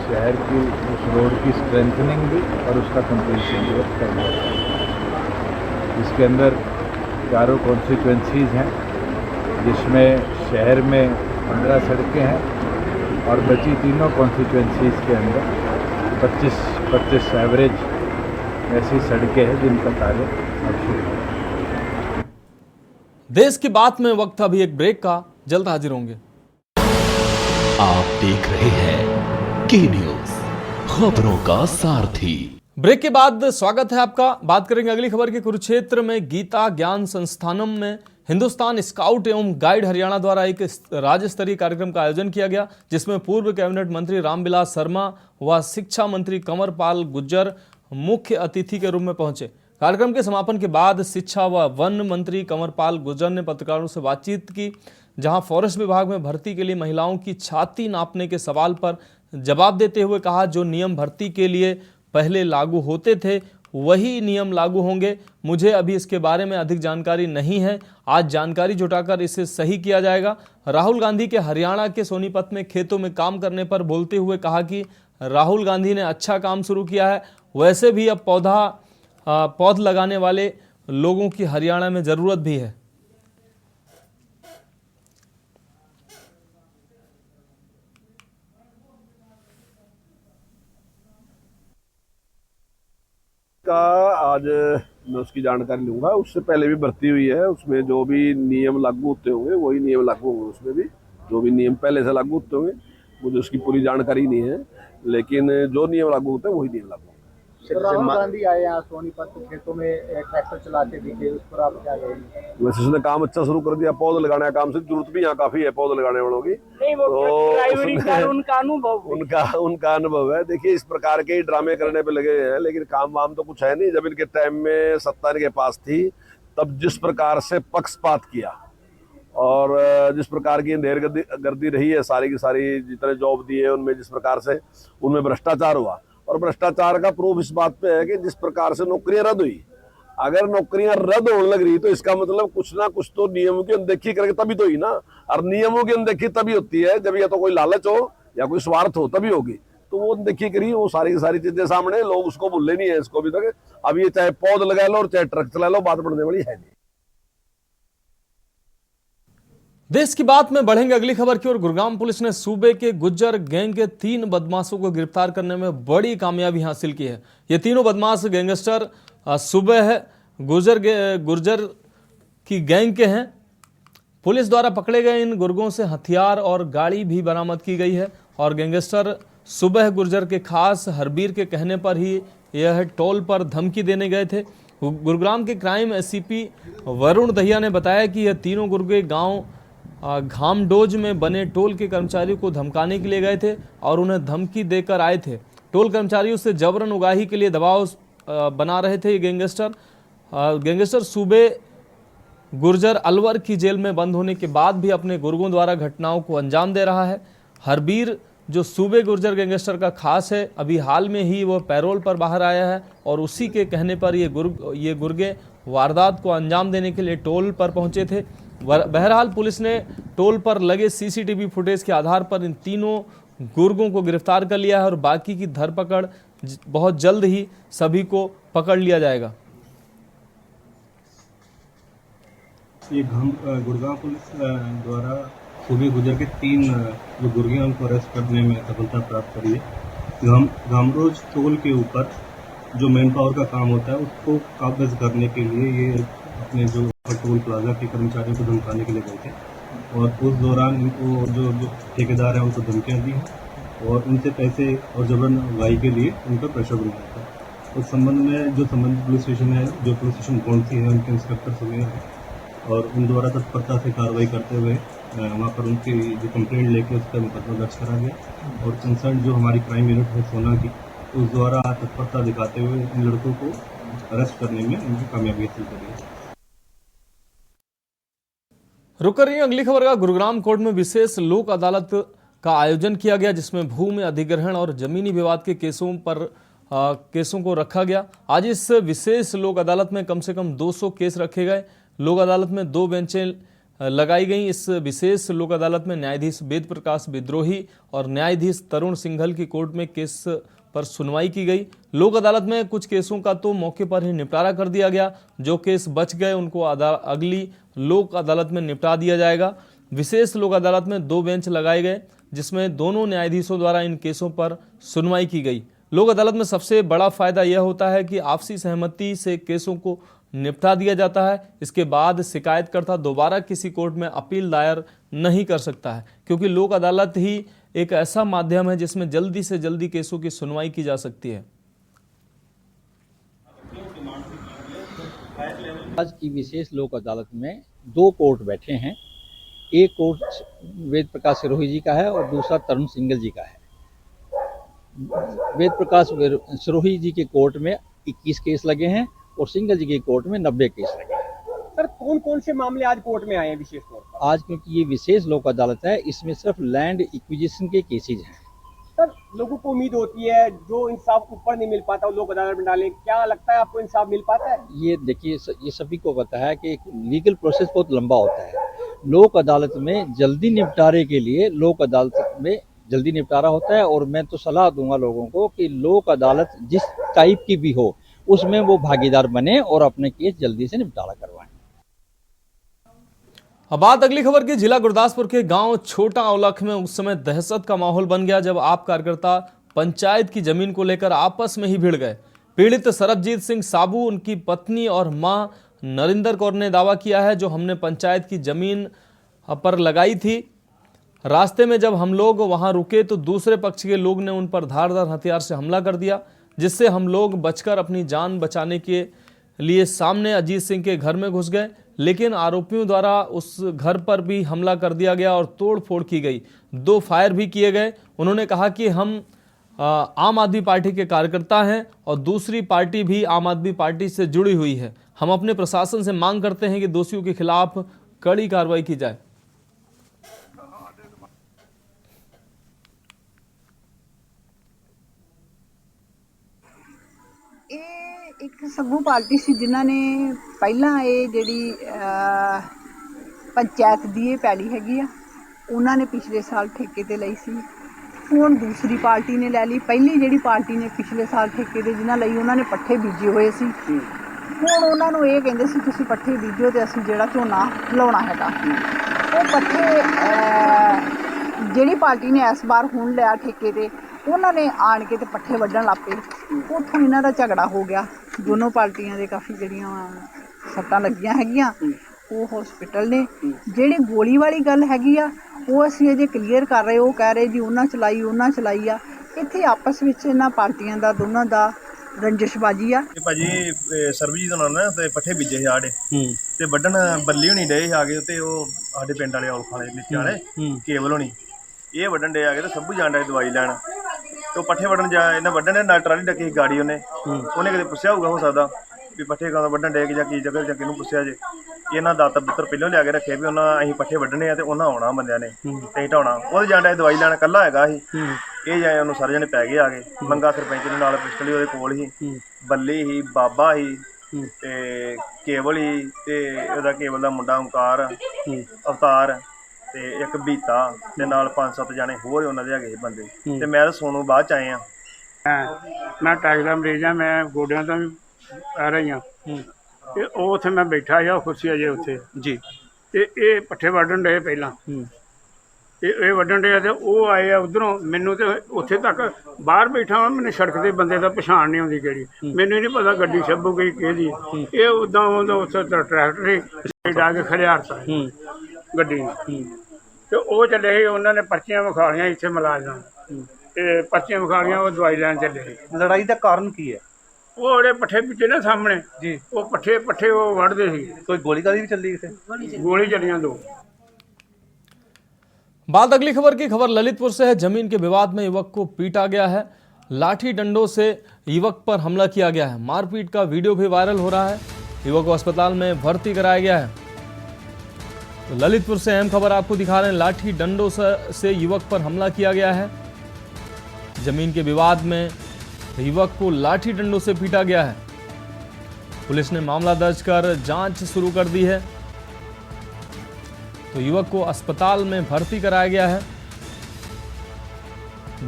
शहर की उस रोड की स्ट्रेंथनिंग भी और उसका कंप्लीशन भी कर लिया। इसके अंदर 4 कॉन्स्टिट्यूंसीज़ हैं जिसमें शहर में 15 सड़कें हैं और बची 3 कॉन्स्टिट्यूंसीज़ के अंदर 25 एवरेज ऐसी सड़कें हैं जिनका कार्य अब शुरू है। देश की बात में वक्त अभी एक ब्रेक का, जल्द हाजिर होंगे। आप देख रहे हैं के न्यूज, खबरों का सारथी। ब्रेक के बाद स्वागत है आपका। बात करेंगे अगली खबर की। कुरुक्षेत्र में गीता ज्ञान संस्थानम में हिंदुस्तान स्काउट एवं गाइड हरियाणा द्वारा एक राज्य स्तरीय कार्यक्रम का आयोजन किया गया, जिसमें पूर्व कैबिनेट मंत्री रामविलास शर्मा व शिक्षा मंत्री कंवर पाल गुर्जर मुख्य अतिथि के रूप में पहुंचे। कार्यक्रम के समापन के बाद शिक्षा व वन मंत्री कंवर पाल गुर्जर ने पत्रकारों से बातचीत की, जहां फॉरेस्ट विभाग में भर्ती के लिए महिलाओं की छाती नापने के सवाल पर जवाब देते हुए कहा, जो नियम भर्ती के लिए पहले लागू होते थे वही नियम लागू होंगे। मुझे अभी इसके बारे में अधिक जानकारी नहीं है, आज जानकारी जुटाकर इसे सही किया जाएगा। राहुल गांधी के हरियाणा के सोनीपत में खेतों में काम करने पर बोलते हुए कहा कि राहुल गांधी ने अच्छा काम शुरू किया है, वैसे भी अब पौध लगाने वाले लोगों की हरियाणा में जरूरत भी है। का आज मैं उसकी जानकारी लूंगा। उससे पहले भी भर्ती हुई है, उसमें जो भी नियम लागू होते होंगे वही नियम लागू होंगे। उसमें भी जो भी नियम पहले से लागू होते होंगे, मुझे उसकी पूरी जानकारी नहीं है, लेकिन जो नियम लागू होते हैं वही नियम लागू होंगे। राहुल गांधी आए यहाँ सोनीपत खेतों में ट्रैक्टर चलाते दिखे, उस पर आप क्या कहेंगे? वैसे उसने काम अच्छा शुरू कर दिया, पौध लगाने का काम से जरूरत भी यहाँ काफी है पौध लगाने वालों की, तो उनका अनुभव है। देखिए इस प्रकार के ड्रामे करने पे लगे हैं, लेकिन काम वाम तो कुछ है नहीं। जब इनके टाइम में सत्ता इनके पास थी, तब जिस प्रकार से पक्षपात किया और जिस प्रकार की अंधेर गर्दी रही है, सारी की सारी जितने जॉब दिए उनमें जिस प्रकार से उनमें भ्रष्टाचार हुआ, और भ्रष्टाचार का प्रूफ इस बात पे है कि जिस प्रकार से नौकरियां रद्द हुई, अगर नौकरियां रद्द होने लग रही तो इसका मतलब कुछ ना कुछ तो नियमों की अनदेखी करके तभी तो हुई ना। और नियमों की अनदेखी तभी होती है जब या तो कोई लालच हो या कोई स्वार्थ हो, तभी होगी। तो वो अनदेखी करी, वो सारी की सारी चीजें सामने, लोग उसको भूले नहीं है इसको अभी तक। अब ये चाहे पौध लगा लो और चाहे ट्रक चला लो, बात बढ़ने वाली है नहीं। देश की बात में बढ़ेंगे अगली खबर की ओर। गुरुग्राम पुलिस ने सूबे के गुज्जर गैंग के 3 बदमाशों को गिरफ्तार करने में बड़ी कामयाबी हासिल की है। ये तीनों बदमाश गैंगस्टर सुबह गुर्जर की गैंग के हैं। पुलिस द्वारा पकड़े गए इन गुर्गों से हथियार और गाड़ी भी बरामद की गई है और गैंगस्टर सुबह गुर्जर के खास हरबीर के कहने पर ही यह टोल पर धमकी देने गए थे। गुरुग्राम के क्राइम एससीपी वरुण दहिया ने बताया कि यह तीनों गुर्गे गांव घामडोज में बने टोल के कर्मचारियों को धमकाने के लिए गए थे और उन्हें धमकी देकर आए थे। टोल कर्मचारियों से जबरन उगाही के लिए दबाव बना रहे थे। ये गैंगस्टर सूबे गुर्जर अलवर की जेल में बंद होने के बाद भी अपने गुर्गों द्वारा घटनाओं को अंजाम दे रहा है। हरबीर जो सूबे गुर्जर गैंगस्टर का खास है, अभी हाल में ही वह पैरोल पर बाहर आया है और उसी के कहने पर ये गुर्गे वारदात को अंजाम देने के लिए टोल पर पहुंचे थे। बहरहाल पुलिस ने टोल पर लगे सीसीटीवी फुटेज के आधार पर इन तीनों गुर्गों को गिरफ्तार कर लिया है और बाकी की धरपकड़ बहुत जल्द ही सभी को पकड़ लिया जाएगा। ये गुड़गांव पुलिस द्वारा सूबे गुजर के 3 जो गुर्गे हैं उनको अरेस्ट करने में सफलता प्राप्त करी है। घामरोज टोल के ऊपर जो मैन पावर का काम होता है उसको काबज करने के लिए ये अपने जो टोल प्लाजा के कर्मचारियों को धमकाने के लिए गए थे और उस दौरान इनको जो ठेकेदार हैं उनको धमकियाँ दी हैं और उनसे पैसे और जबरन उगाही के लिए उनका प्रेशर बनाया था। उस संबंध में जो संबंधित पुलिस स्टेशन है, जो पुलिस स्टेशन कौनसी है, उनके इंस्पेक्टर सुने हैं और उन द्वारा तत्परता से कार्रवाई करते हुए वहाँ पर उनकी जो कंप्लेंट लेके उस पर मुकदमा दर्ज करा गया और कंसर्न जो हमारी क्राइम यूनिट है सोना की, उस द्वारा तत्परता दिखाते हुए इन लड़कों को अरेस्ट करने में उनकी कामयाबी हासिल करी है। रुक रही अगली खबर का गुरुग्राम कोर्ट में विशेष लोक अदालत का आयोजन किया गया जिसमें भूमि अधिग्रहण और जमीनी विवाद के केसों को रखा गया। आज इस विशेष लोक अदालत में कम से कम 200 केस रखे गए। लोक अदालत में 2 बेंचें लगाई गई। इस विशेष लोक अदालत में न्यायाधीश वेद प्रकाश विद्रोही और न्यायाधीश तरुण सिंघल की कोर्ट में केस पर सुनवाई की गई। लोक अदालत में कुछ केसों का तो मौके पर ही निपटारा कर दिया गया। जो केस बच गए उनको अगली लोक अदालत में निपटा दिया जाएगा। विशेष लोक अदालत में 2 बेंच लगाए गए जिसमें दोनों न्यायाधीशों द्वारा इन केसों पर सुनवाई की गई। लोक अदालत में सबसे बड़ा फायदा यह होता है कि आपसी सहमति से केसों को निपटा दिया जाता है। इसके बाद शिकायतकर्ता दोबारा किसी कोर्ट में अपील दायर नहीं कर सकता है, क्योंकि लोक अदालत ही एक ऐसा माध्यम है जिसमें जल्दी से जल्दी केसों की सुनवाई की जा सकती है। आज की विशेष लोक अदालत में 2 कोर्ट बैठे हैं। एक कोर्ट वेद प्रकाश सिरोही जी का है और दूसरा तरुण सिंघल जी का है। वेद प्रकाश सिरोही जी के कोर्ट में 21 केस लगे हैं और सिंघल जी के कोर्ट में 90 केस लगे हैं। सर कौन कौन से मामले आज कोर्ट में आए हैं विशेष तौर पर? आज क्योंकि ये विशेष लोक अदालत है, इसमें सिर्फ लैंड इक्विजिशन के केसेज हैं। सर लोगों को उम्मीद होती है जो इंसाफ ऊपर नहीं मिल पाता वो लोक अदालत में डालें, क्या लगता है आपको इंसाफ मिल पाता है? ये देखिए, ये सभी को पता है कि लीगल प्रोसेस बहुत लंबा होता है। लोक अदालत में जल्दी निपटारे के लिए लोक अदालत में जल्दी निपटारा होता है और मैं तो सलाह दूंगा लोगों को कि लोक अदालत जिस टाइप की भी हो उसमें वो भागीदार बने और अपने केस जल्दी से निपटारा करवाएं। अब बात अगली खबर की। जिला गुरदासपुर के गांव छोटा औलख में उस समय दहशत का माहौल बन गया जब आप कार्यकर्ता पंचायत की जमीन को लेकर आपस में ही भिड़ गए। पीड़ित सरबजीत सिंह साबू, उनकी पत्नी और मां नरिंदर कौर ने दावा किया है जो हमने पंचायत की जमीन पर लगाई थी। रास्ते में जब हम लोग वहां रुके तो दूसरे पक्ष के लोग ने उन पर धारदार हथियार से हमला कर दिया, जिससे हम लोग बचकर अपनी जान बचाने के लिए सामने अजीत सिंह के घर में घुस गए, लेकिन आरोपियों द्वारा उस घर पर भी हमला कर दिया गया और तोड़ फोड़ की गई। 2 फायर भी किए गए। उन्होंने कहा कि हम आम आदमी पार्टी के कार्यकर्ता हैं और दूसरी पार्टी भी आम आदमी पार्टी से जुड़ी हुई है। हम अपने प्रशासन से मांग करते हैं कि दोषियों के खिलाफ कड़ी कार्रवाई की जाए। ਇੱਕ ਸਗੋਂ ਪਾਰਟੀ ਸੀ ਜਿਨ੍ਹਾਂ ਨੇ ਪਹਿਲਾਂ ਇਹ ਜਿਹੜੀ ਪੰਚਾਇਤ ਦੀ ਇਹ ਪੈਲੀ ਹੈਗੀ ਆ ਉਹਨਾਂ ਨੇ ਪਿਛਲੇ ਸਾਲ ਠੇਕੇ ਤੇ ਲਈ ਸੀ। ਹੁਣ ਦੂਸਰੀ ਪਾਰਟੀ ਨੇ ਲੈ ਲਈ। ਪਹਿਲੀ ਜਿਹੜੀ ਪਾਰਟੀ ਨੇ ਪਿਛਲੇ ਸਾਲ ਠੇਕੇ ਤੇ ਜਿਨ੍ਹਾਂ ਲਈ ਉਹਨਾਂ ਨੇ ਪੱਠੇ ਬੀਜੇ ਹੋਏ ਸੀ। ਹੁਣ ਉਹਨਾਂ ਨੂੰ ਇਹ ਕਹਿੰਦੇ ਸੀ ਤੁਸੀਂ ਪੱਠੇ ਬੀਜੋ ਤੇ ਅਸੀਂ ਜਿਹੜਾ ਝੋਨਾ ਲਾਉਣਾ ਹੈਗਾ। ਉਹ ਪੱਠੇ ਜਿਹੜੀ ਪਾਰਟੀ ਨੇ ਇਸ ਵਾਰ ਹੁਣ ਲਿਆ ਠੇਕੇ ਤੇ ਉਹਨਾਂ ਨੇ ਆਣ ਕੇ ਤੇ ਪੱਠੇ ਵੱਢਣ ਲੱਗ ਪਏ। ਉੱਥੋਂ ਇਹਨਾਂ ਦਾ ਝਗੜਾ ਹੋ ਗਿਆ। ਦੋਨੋਂ ਪਾਰਟੀਆਂ ਦੇ ਕਾਫੀ ਜਿਹੜੀਆਂ ਸੱਟਾਂ ਲੱਗੀਆਂ ਹੈਗੀਆਂ। ਉਹ ਹਸਪੀਟਲ ਨੇ। ਜਿਹੜੀ ਗੋਲੀ ਵਾਲੀ ਗੱਲ ਹੈਗੀ ਆ ਉਹ ਅਸੀਂ ਅਜੇ ਕਲੀਅਰ ਕਰ ਰਹੇ। ਉਹ ਕਹਿ ਰਹੇ ਜੀ ਉਹਨਾਂ ਚਲਾਈ ਆ। ਇੱਥੇ ਆਪਸ ਵਿੱਚ ਇਹਨਾਂ ਪਾਰਟੀਆਂ ਦਾ ਦੋਨਾਂ ਦਾ ਰੰਜਿਸ਼ਬਾਜੀ ਆ। ਭਾਜੀ ਸਰਬਜੀਤ ਉਹਨਾਂ ਨੇ ਤੇ ਪੱਠੇ ਬੀਜੇ ਸੀ ਆੜੇ ਤੇ ਵੱਢਣ ਬੱਲੀ ਹੋਣੀ ਡੇ ਆ ਗਏ ਤੇ ਉਹ ਸਾਡੇ ਪਿੰਡ ਵਾਲੇ ਔਲਖ ਵਾਲੇ ਨੀਚੇ ਵਾਲੇ ਕੇਵਲ ਹੋਣੀ ਇਹ ਵੱਢਣ ਡੇ ਆ ਗਏ ਤੇ ਸਭੂ ਜਾਂਦਾ ਦਵਾਈ ਲੈਣ ਤੇ ਪੱਠੇ ਵੱਢਣ ਜਾ ਇਹਨਾਂ ਵੱਢਣ ਨਾਲ ਟਰਾਲੀ ਡੱਕੀ ਗਾੜੀ ਉਹਨੇ ਕਿਤੇ ਪੁੱਛਿਆ ਹੋਊਗਾ ਹੋ ਸਕਦਾ ਵੀ ਪੱਠੇ ਕਦੋਂ ਵੱਢਣ ਡੇ ਜਾਂ ਕੀ ਜਗ੍ਹਾ ਜਾਂ ਕਿਹਨੂੰ ਪੁੱਛਿਆ ਜੇ ਇਹਨਾਂ ਦਾਤਰ ਦੁੱਤਰ ਪਹਿਲਾਂ ਲਿਆ ਕੇ ਰੱਖੇ ਵੀ ਉਹਨਾਂ ਅਸੀਂ ਪੱਠੇ ਵੱਢਣੇ ਆ ਤੇ ਉਹਨਾਂ ਆਉਣਾ ਬੰਦਿਆਂ ਨੇ ਤੇ ਢਾਉਣਾ ਉਹਦੇ ਜਾਂਦਾ ਦਵਾਈ ਲੈਣ ਇਕੱਲਾ ਹੈਗਾ ਸੀ ਇਹ ਜਾਏ ਉਹਨੂੰ ਸਾਰੇ ਜਣੇ ਪੈ ਗਏ ਆ ਗਏ ਮੰਗਾ ਸਰਪੰਚ ਦੇ ਨਾਲ ਪਿਸਟਲ ਉਹਦੇ ਕੋਲ ਹੀ ਬੱਲੀ ਹੀ ਬਾਬਾ ਹੀ ਤੇ ਕੇਵਲ ਹੀ ਤੇ ਉਹਦਾ ਕੇਵਲ ਦਾ ਮੁੰਡਾ ਓਂਕਾਰ ਅਵਤਾਰ ਤੇ ਇੱਕ ਬੀਤਾ ਤੇ ਨਾਲ 5-7 ਜਾਣੇ ਹੋਰ ਉਹਨਾਂ ਦੇ ਹੈਗੇ ਬੰਦੇ ਤੇ ਮੈਂ ਤਾਂ ਸੋਨੂੰ ਬਾਅਦ ਚ ਆਏ ਆ। ਮੈਂ ਟੈਕ ਦਾ ਮਰੀਜ਼ ਆ, ਮੈਂ ਗੋਡਿਆਂ ਤੋਂ ਵੀ ਆ ਰਹੀ ਹਾਂ ਤੇ ਉਹ ਉੱਥੇ ਮੈਂ ਬੈਠਾ ਆ ਕੁਰਸੀ ਅਜੇ ਉੱਥੇ ਜੀ ਤੇ ਇਹ ਪੱਠੇ ਵੱਢਣ ਡਏ ਪਹਿਲਾਂ ਤੇ ਇਹ ਵੱਢਣ ਡਏ ਤੇ ਉਹ ਆਏ ਆ ਉਧਰੋਂ ਮੈਨੂੰ ਤੇ ਉੱਥੇ ਤੱਕ ਬਾਹਰ ਬੈਠਾ ਹਾਂ ਮੈਨੂੰ ਸੜਕ ਦੇ ਬੰਦੇ ਦਾ ਪਛਾਣ ਨਹੀਂ ਆਉਂਦੀ ਕਿਹੜੀ ਮੈਨੂੰ ਨਹੀਂ ਪਤਾ ਗੱਡੀ ਸੱਬੂ ਗਈ ਕਿਹਦੀ ਇਹ ਉਦਾਂ ਉੱਥੇ ਟਰੈਕਟਰ ਹੀ ਡਾ ਕੇ ਖੜਿਆਰਤਾ ਗੱਡੀ ਤੇ ਉਹ ਚੱਲੇ ਸੀ ਉਹਨਾਂ ਨੇ ਪਰਚੀਆਂ ਵਿਖਾਲੀਆਂ ਇੱਥੇ ਮੁਲਾਜ਼ਮਾਂ ਤੇ ਪਰਚੀਆਂ ਵਿਖਾਲੀਆਂ ਉਹ ਦਵਾਈ ਲੈਣ ਚੱਲੇ ਸੀ। ਲੜਾਈ ਦਾ ਕਾਰਨ ਕੀ ਹੈ? ਉਹ ਉਹਦੇ ਪੱਠੇ ਪਿੱਛੇ ਨਾ ਸਾਹਮਣੇ ਜੀ ਉਹ ਪੱਠੇ ਉਹ ਵੱਢਦੇ ਸੀ। कोई गोलीबारी भी चल रही है? गोली चलियां दो। बात अगली खबर की। खबर ललितपुर से है। जमीन के विवाद में युवक को पीटा गया है। लाठी डंडों से युवक पर हमला किया गया है। मारपीट का वीडियो भी वायरल हो रहा है। युवक को अस्पताल में भर्ती कराया गया है। तो ललितपुर से अहम खबर आपको दिखा रहे हैं। लाठी डंडों से युवक पर हमला किया गया है। जमीन के विवाद में युवक को लाठी डंडों से पीटा गया है। पुलिस ने मामला दर्ज कर जांच शुरू कर दी है। तो युवक को अस्पताल में भर्ती कराया गया है।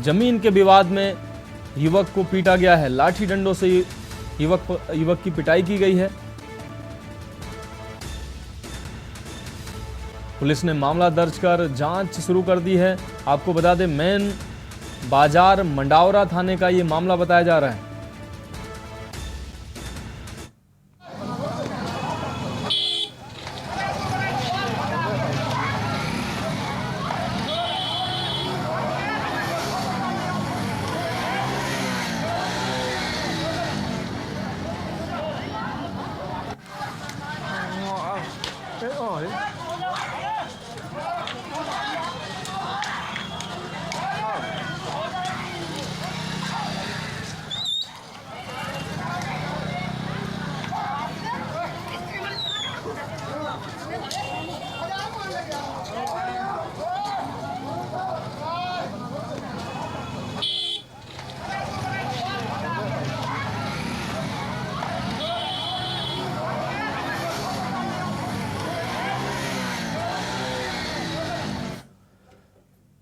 जमीन के विवाद में युवक को पीटा गया है। लाठी डंडों से युवक की पिटाई की गई है। पुलिस ने मामला दर्ज कर जांच शुरू कर दी है। आपको बता दें मेन बाजार मंडावरा थाने का ये मामला बताया जा रहा है।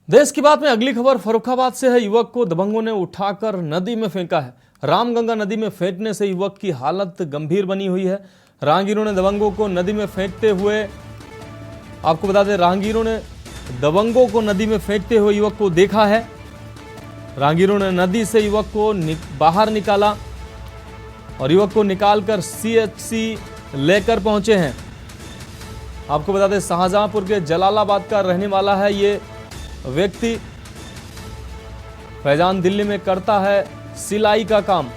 देश की बात में अगली खबर फर्रुखाबाद से है। युवक को दबंगों ने उठाकर नदी में फेंका है। रामगंगा नदी में फेंकने से युवक की हालत गंभीर बनी हुई है। राहगीरों ने दबंगों को नदी में फेंकते हुए आपको बता दें राहगीरों ने दबंगों को नदी में फेंकते हुए युवक को देखा है। राहगीरों ने नदी से युवक को बाहर निकाला और युवक को निकालकर CHC लेकर पहुंचे हैं। आपको बता दें शाहजहांपुर के जलालाबाद का रहने वाला है ये व्यक्ति। फैजान दिल्ली में करता है सिलाई का काम।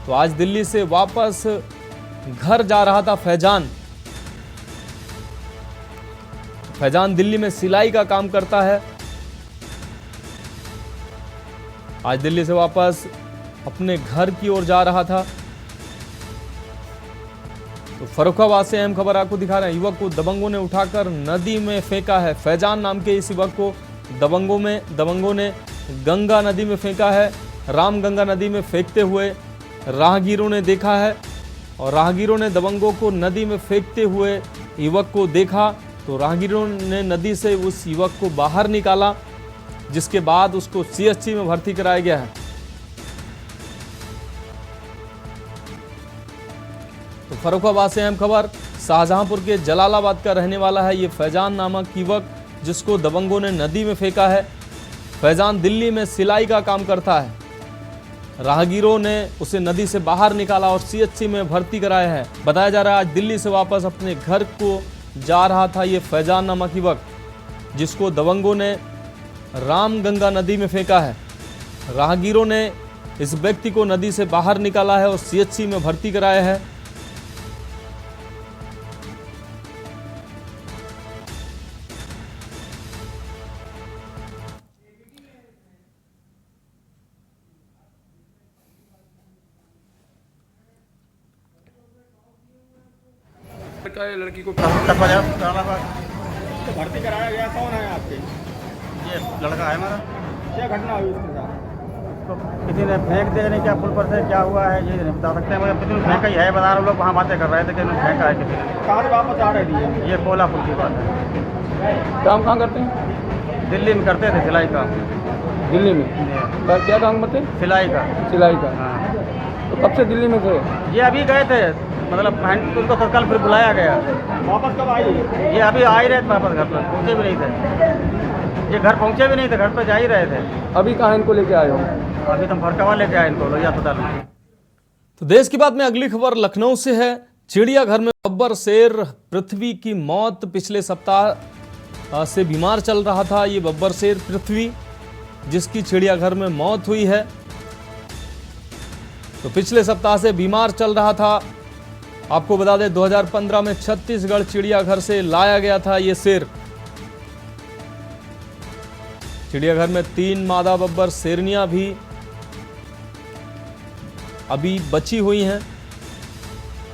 तो आज दिल्ली से वापस घर जा रहा था फैजान। फैजान दिल्ली में सिलाई का काम करता है। आज दिल्ली से वापस अपने घर की ओर जा रहा था। तो फर्रुखाबाद से अहम खबर आपको दिखा रहे हैं। युवक को दबंगों ने उठाकर नदी में फेंका है। फैजान नाम के इस युवक को दबंगों ने गंगा नदी में फेंका है। रामगंगा नदी में फेंकते हुए राहगीरों ने देखा है और राहगीरों ने दबंगों को नदी में फेंकते हुए युवक को देखा। तो राहगीरों ने नदी से उस युवक को बाहर निकाला, जिसके बाद उसको CHC में भर्ती कराया गया है। तो फर्रुखाबाद से अहम खबर। शाहजहांपुर के जलालाबाद का रहने वाला है ये फैजान नामक युवक, जिसको दबंगों ने नदी में फेंका है। फैजान दिल्ली में सिलाई का काम करता है। राहगीरों ने उसे नदी से बाहर निकाला और CHC में भर्ती कराया है। बताया जा रहा है आज दिल्ली से वापस अपने घर को जा रहा था ये फैजान नामक युवक, जिसको दबंगों ने रामगंगा नदी में फेंका है। राहगीरों ने इस व्यक्ति को नदी से बाहर निकाला है और सीएचसी में भर्ती कराया है। लड़की को भर्ती कराया गया। कौन है आपके? ये लड़का है हमारा। क्या घटना हुई उसके साथ? तो किसी ने फेंक दिया, नहीं क्या पुल पर से क्या हुआ है ये नहीं बता सकते हैं, मगर किसी ने फेंका ही है। बता रहे लोग वहाँ बातें कर रहे थे कि उन्होंने फेंका है किसी ने। कहाँ से वापस आ रहे थे? ये कोल्हापुर की बात है। काम कहाँ करते हैं? दिल्ली में करते थे सिलाई काम। दिल्ली में? क्या काम करते? सिलाई का। सिलाई का। हाँ। तो कब से दिल्ली में थे? ये अभी गए थे, मतलब उनको तत्काल फिर बुलाया गया। वापस कब आई? ये अभी आ ही रहे थे वापस घर पर, पहुँचे भी नहीं थे। ये घर पहुँचे भी नहीं थे, घर पर जा ही रहे थे। अभी कहाँ इनको लेके आए हो? अभी तुम फरकवा लेके आए इनको लोहिया अस्पताल में। तो देश की बात में अगली खबर लखनऊ से है। चिड़ियाघर में बब्बर शेर पृथ्वी की मौत। पिछले सप्ताह से बीमार चल रहा था ये बब्बर शेर पृथ्वी, जिसकी चिड़ियाघर में मौत हुई है। तो पिछले सप्ताह से बीमार चल रहा था। आपको बता दें 2015 में छत्तीसगढ़ चिड़ियाघर से लाया गया था ये शेर। चिड़ियाघर में 3 मादा बब्बर शेरनियां भी अभी बची हुई हैं।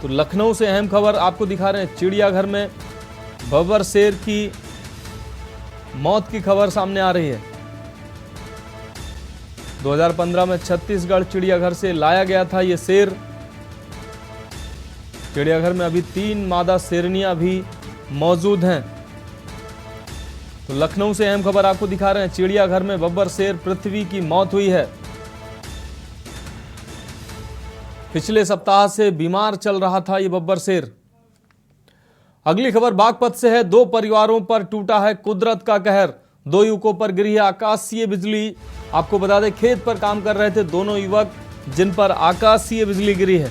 तो लखनऊ से अहम खबर आपको दिखा रहे हैं। चिड़ियाघर में बब्बर शेर की मौत की खबर सामने आ रही है। 2015 में छत्तीसगढ़ चिड़ियाघर से लाया गया था ये शेर। चिड़ियाघर में अभी 3 मादा शेरनियां भी मौजूद हैं। तो लखनऊ से अहम खबर आपको दिखा रहे हैं। चिड़ियाघर में बब्बर शेर पृथ्वी की मौत हुई है। पिछले सप्ताह से बीमार चल रहा था ये बब्बर शेर। अगली खबर बागपत से है। 2 परिवारों पर टूटा है कुदरत का कहर। 2 युवकों पर गिरी है आकाशीय बिजली। आपको बता दें खेत पर काम कर रहे थे दोनों युवक, जिन पर आकाशीय बिजली गिरी है।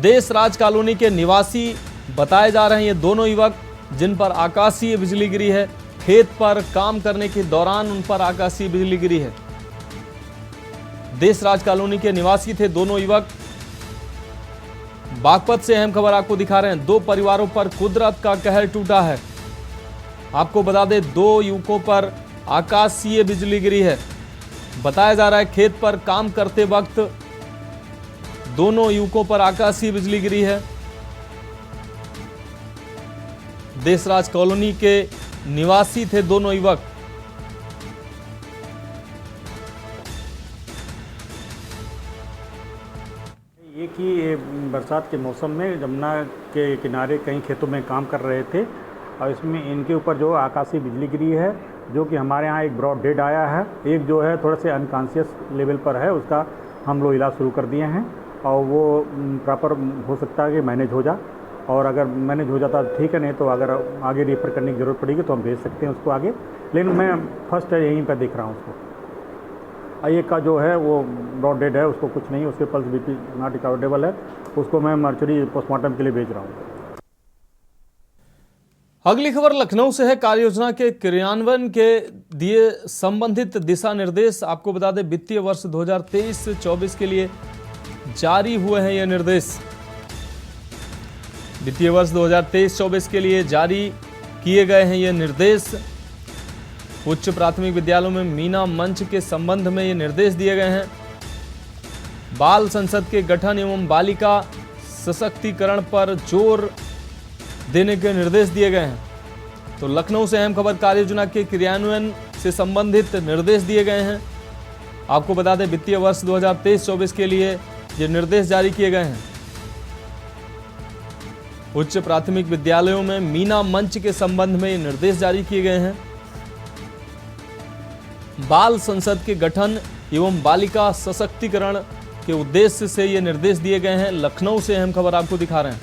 देशराज कॉलोनी के निवासी बताए जा रहे हैं ये दोनों युवक, जिन पर आकाशीय बिजली गिरी है। खेत पर काम करने के दौरान उन पर आकाशीय बिजली गिरी है। देशराज कॉलोनी के निवासी थे दोनों युवक। बागपत से अहम खबर आपको दिखा रहे हैं। 2 परिवारों पर कुदरत का कहर टूटा है। आपको बता दें 2 युवकों पर आकाशीय बिजली गिरी है। बताया जा रहा है खेत पर काम करते वक्त दोनों युवकों पर आकाशीय बिजली गिरी है। देशराज कॉलोनी के निवासी थे दोनों युवक। एक ही बरसात के मौसम में जमुना के किनारे कई खेतों में काम कर रहे थे और इसमें इनके ऊपर जो आकाशीय बिजली गिरी है, जो कि हमारे यहाँ एक ब्रॉड डेड आया है। एक जो है थोड़ा से अनकॉन्शियस लेवल पर है, उसका हम लोग इलाज शुरू कर दिए हैं और वो प्रॉपर हो सकता है कि मैनेज हो जाए। और अगर मैनेज हो जाता ठीक है, नहीं तो अगर आगे रेफर करने की ज़रूरत पड़ेगी तो हम भेज सकते हैं उसको आगे। लेकिन मैं फर्स्ट यहीं पर देख रहा हूँ उसको। एक का जो है वो ब्रॉड डेड है, उसको कुछ नहीं, उसके पल्स बीपी नॉट रिकॉर्डेबल है, उसको मैं मर्चरी पोस्टमार्टम के लिए भेज रहा हूँ। अगली खबर लखनऊ से है। कार्य योजना के क्रियान्वयन के दिए संबंधित दिशा निर्देश। आपको बता दें वित्तीय वर्ष 2023-24 के लिए जारी हुए हैं ये निर्देश। वित्तीय वर्ष 2023-24 के लिए जारी किए गए हैं ये निर्देश। उच्च प्राथमिक विद्यालयों में मीना मंच के संबंध में ये निर्देश दिए गए हैं। बाल संसद के गठन एवं बालिका सशक्तिकरण पर जोर देने के निर्देश दिए गए हैं। तो लखनऊ से अहम खबर कार्य योजना के क्रियान्वयन से संबंधित निर्देश दिए गए हैं। आपको बता दें वित्तीय वर्ष 2023-24 के लिए ये निर्देश जारी किए गए हैं। उच्च प्राथमिक विद्यालयों में मीना मंच के संबंध में ये निर्देश जारी किए गए हैं। बाल संसद के गठन एवं बालिका सशक्तिकरण के उद्देश्य से ये निर्देश दिए गए हैं। लखनऊ से अहम खबर आपको दिखा रहे हैं।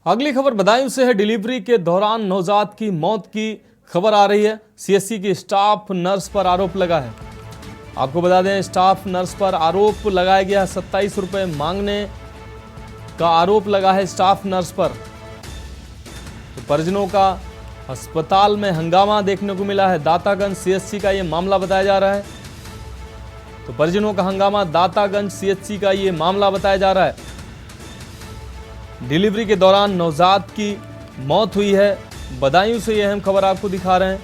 अगली खबर बदायूं से है। डिलीवरी के दौरान नवजात की मौत की खबर आ रही है। सीएससी की स्टाफ नर्स पर आरोप लगा है। आपको बता दें, स्टाफ नर्स पर आरोप लगाया गया। 27 रुपये मांगने का आरोप लगा है स्टाफ नर्स पर। तो परिजनों का अस्पताल में हंगामा देखने को मिला है। दातागंज सीएचसी का ये मामला बताया जा रहा है। तो परिजनों का हंगामा, दातागंज सीएचसी का ये मामला बताया जा रहा है। डिलीवरी के दौरान नवजात की मौत हुई है। बदायूं से ये अहम खबर आपको दिखा रहे हैं।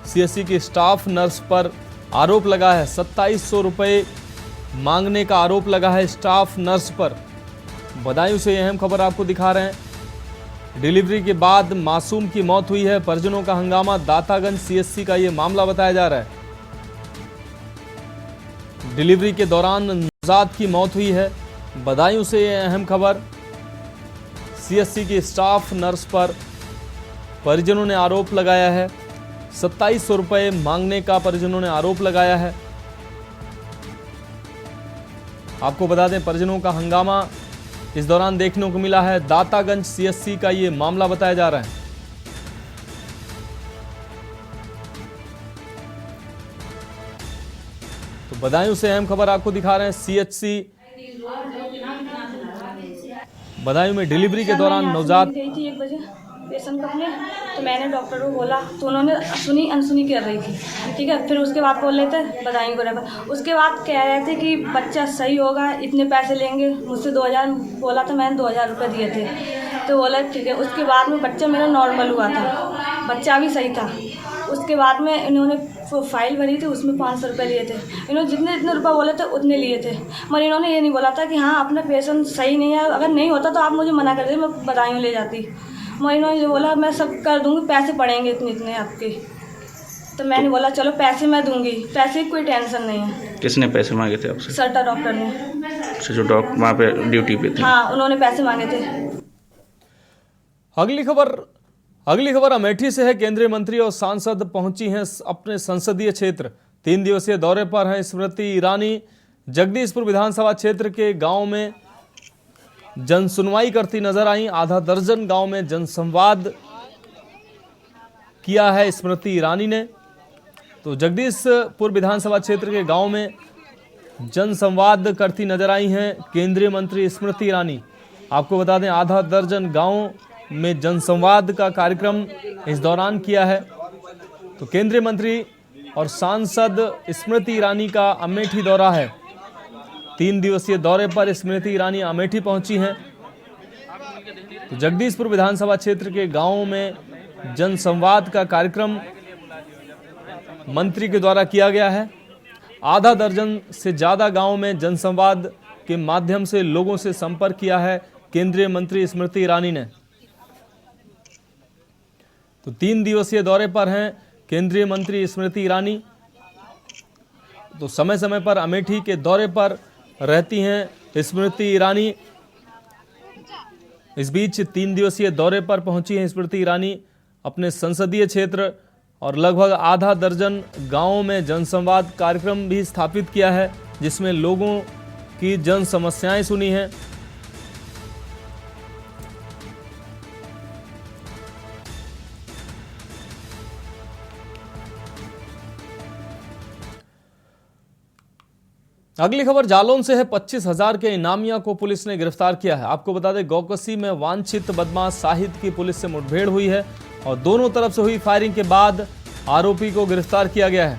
सीएचसी की स्टाफ नर्स पर आरोप लगा है। 2700 रुपये मांगने का आरोप लगा है स्टाफ नर्स पर। बदायूं से ये अहम खबर आपको दिखा रहे हैं। डिलीवरी के बाद मासूम की मौत हुई है। परिजनों का हंगामा, दातागंज सीएचसी का ये मामला बताया जा रहा है। डिलीवरी के दौरान नवजात की मौत हुई है। बदायूं से ये अहम खबर। सीएचसी की स्टाफ नर्स पर परिजनों ने आरोप लगाया है। 2700 रुपये मांगने का परिजनों ने आरोप लगाया है। आपको बता दें, परिजनों का हंगामा इस दौरान देखने को मिला है। दातागंज सीएचसी का ये मामला बताया जा रहा है। तो बदायूं से अहम खबर आपको दिखा रहे हैं। सीएचसी बदायूं में डिलीवरी के दौरान नवजात गई थी 1 बजे पेशेंट को अपने, तो मैंने डॉक्टर को बोला तो उन्होंने सुनी अनसुनी कर रही थी। ठीक है, फिर उसके बाद बोल रहे थे बदायूं को रेफर। उसके बाद कह रहे थे कि बच्चा सही होगा, इतने पैसे लेंगे। मुझसे 2000 बोला था, मैंने 2000 रुपये दिए थे। तो बोला ठीक है। उसके बाद में बच्चा मेरा नॉर्मल हुआ था, बच्चा भी सही था। उसके बाद में इन्होंने फाइल भरी थी, उसमें 500 रुपये लिए थे। इन्होंने जितने रुपये बोले थे उतने लिए थे, मगर इन्होंने ये नहीं बोला था कि हाँ अपना पेशेंट सही नहीं है, अगर नहीं होता तो आप मुझे मना कर दीजिए, मैं बदायूं ले जाती। मगर इन्होंने जो बोला मैं सब कर दूँगी, पैसे पड़ेंगे इतने इतने आपके। तो मैंने बोला चलो पैसे मैं दूँगी, पैसे की कोई टेंशन नहीं है। किसने पैसे मांगे थे आपसे? सर्टा डॉक्टर ने। जो डॉक्टर वहाँ पे ड्यूटी पे थे? हाँ, उन्होंने पैसे मांगे थे। अगली खबर अमेठी से है। केंद्रीय मंत्री और सांसद पहुंची हैं अपने संसदीय क्षेत्र। 3 दिवसीय दौरे पर हैं स्मृति ईरानी। जगदीशपुर विधानसभा क्षेत्र के गांव में जनसुनवाई करती नजर आई। आधा दर्जन गांव में जनसंवाद किया है स्मृति ईरानी ने। तो जगदीशपुर विधानसभा क्षेत्र के गांव में जनसंवाद करती नजर आई हैं केंद्रीय मंत्री स्मृति ईरानी। आपको बता दें, आधा दर्जन गांव में जनसंवाद का कार्यक्रम इस दौरान किया है। तो केंद्रीय मंत्री और सांसद स्मृति ईरानी का अमेठी दौरा है। 3 दिवसीय दौरे पर स्मृति ईरानी अमेठी पहुंची हैं। तो जगदीशपुर विधानसभा क्षेत्र के गांवों में जनसंवाद का कार्यक्रम मंत्री के द्वारा किया गया है। आधा दर्जन से ज़्यादा गांवों में जनसंवाद के माध्यम से लोगों से संपर्क किया है केंद्रीय मंत्री स्मृति ईरानी ने। तो 3 दिवसीय दौरे पर हैं केंद्रीय मंत्री स्मृति ईरानी। तो समय समय पर अमेठी के दौरे पर रहती हैं स्मृति ईरानी। इस बीच 3 दिवसीय दौरे पर पहुंची हैं स्मृति ईरानी अपने संसदीय क्षेत्र और लगभग आधा दर्जन गांवों में जनसंवाद कार्यक्रम भी स्थापित किया है, जिसमें लोगों की जन समस्याएं सुनी हैं। अगली खबर जालौन से है। 25,000 के इनामिया को पुलिस ने गिरफ्तार किया है। आपको बता दें, गौकसी में वांछित बदमाश साहिद की पुलिस से मुठभेड़ हुई है और दोनों तरफ से हुई फायरिंग के बाद आरोपी को गिरफ्तार किया गया है।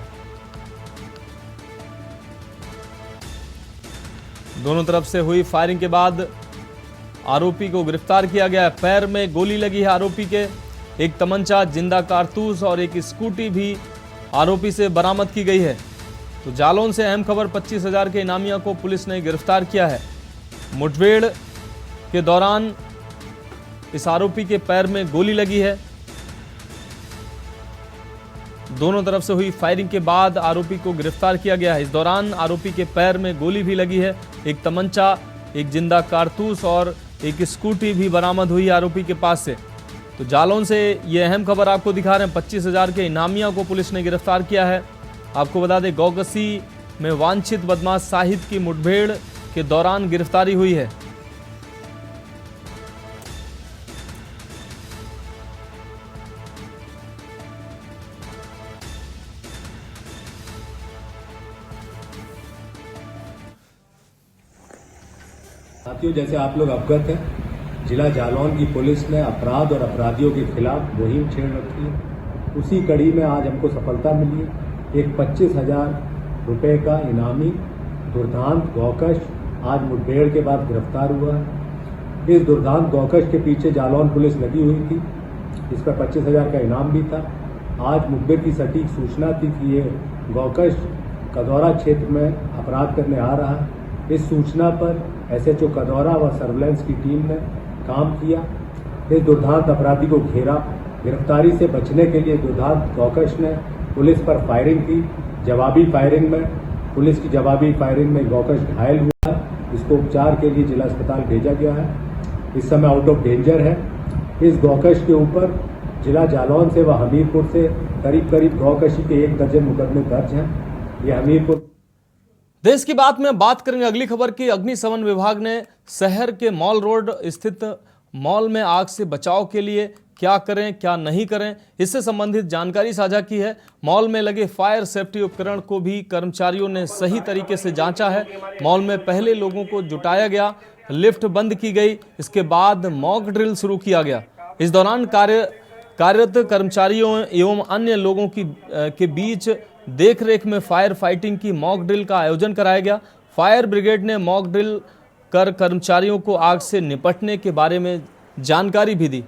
दोनों तरफ से हुई फायरिंग के बाद आरोपी को गिरफ्तार किया गया है। पैर में गोली लगी है आरोपी के। एक तमंचा, जिंदा कारतूस और एक स्कूटी भी आरोपी से बरामद की गई है। तो जालौन से अहम खबर, 25,000 के इनामिया को पुलिस ने गिरफ्तार किया है। मुठभेड़ के दौरान इस आरोपी के पैर में गोली लगी है। दोनों तरफ से हुई फायरिंग के बाद आरोपी को गिरफ्तार किया गया है। इस दौरान आरोपी के पैर में गोली भी लगी है। एक तमंचा, एक जिंदा कारतूस और एक स्कूटी भी बरामद हुई आरोपी के पास से। तो जालौन से ये अहम खबर आपको दिखा रहे हैं। 25,000 के इनामिया को पुलिस ने गिरफ्तार किया है। आपको बता दें, गौकसी में वांछित बदमाश साहिद की मुठभेड़ के दौरान गिरफ्तारी हुई है। साथियों, जैसे आप लोग अवगत हैं, जिला जालौन की पुलिस ने अपराध और अपराधियों के खिलाफ मुहिम छेड़ रखी है। उसी कड़ी में आज हमको सफलता मिली है। एक 25,000 रुपये का इनामी दुर्दांत गौकश आज मुठभेड़ के बाद गिरफ्तार हुआ है। इस दुर्दांत गौकश के पीछे जालौन पुलिस लगी हुई थी। इस पर 25,000 का इनाम भी था। आज मुखबिर की सटीक सूचना थी कि ये गौकश कदौरा क्षेत्र में अपराध करने आ रहा है। इस सूचना पर SHO कदौरा व सर्विलांस की टीम ने काम किया। इस दुर्दांत अपराधी को घेरा। गिरफ्तारी से बचने के लिए दुर्दांत गौकश ने पुलिस पर फायरिंग की। जवाबी फायरिंग में पुलिस की जवाबी फायरिंग में गौकश घायल हुआ है। इसको उपचार के लिए जिला अस्पताल भेजा गया है। इस समय आउट ऑफ डेंजर है। इस गौकश के ऊपर जिला जालौन से व हमीरपुर से करीब करीब गौकशी के 1 दर्जन मुकदमे दर्ज हैं। ये हमीरपुर। देश की बात में बात करेंगे अगली खबर की। अग्निशमन विभाग ने शहर के मॉल रोड स्थित मॉल में आग से बचाव के लिए क्या करें क्या नहीं करें, इससे संबंधित जानकारी साझा की है। मॉल में लगे फायर सेफ्टी उपकरण को भी कर्मचारियों ने सही तरीके से जांचा है। मॉल में पहले लोगों को जुटाया गया, लिफ्ट बंद की गई, इसके बाद मॉक ड्रिल शुरू किया गया। इस दौरान कार्यरत कर्मचारियों एवं अन्य लोगों के बीच देखरेख में फायर फाइटिंग की मॉक ड्रिल का आयोजन कराया गया। फायर ब्रिगेड ने मॉक ड्रिल कर कर्मचारियों को आग से निपटने के बारे में जानकारी भी दी।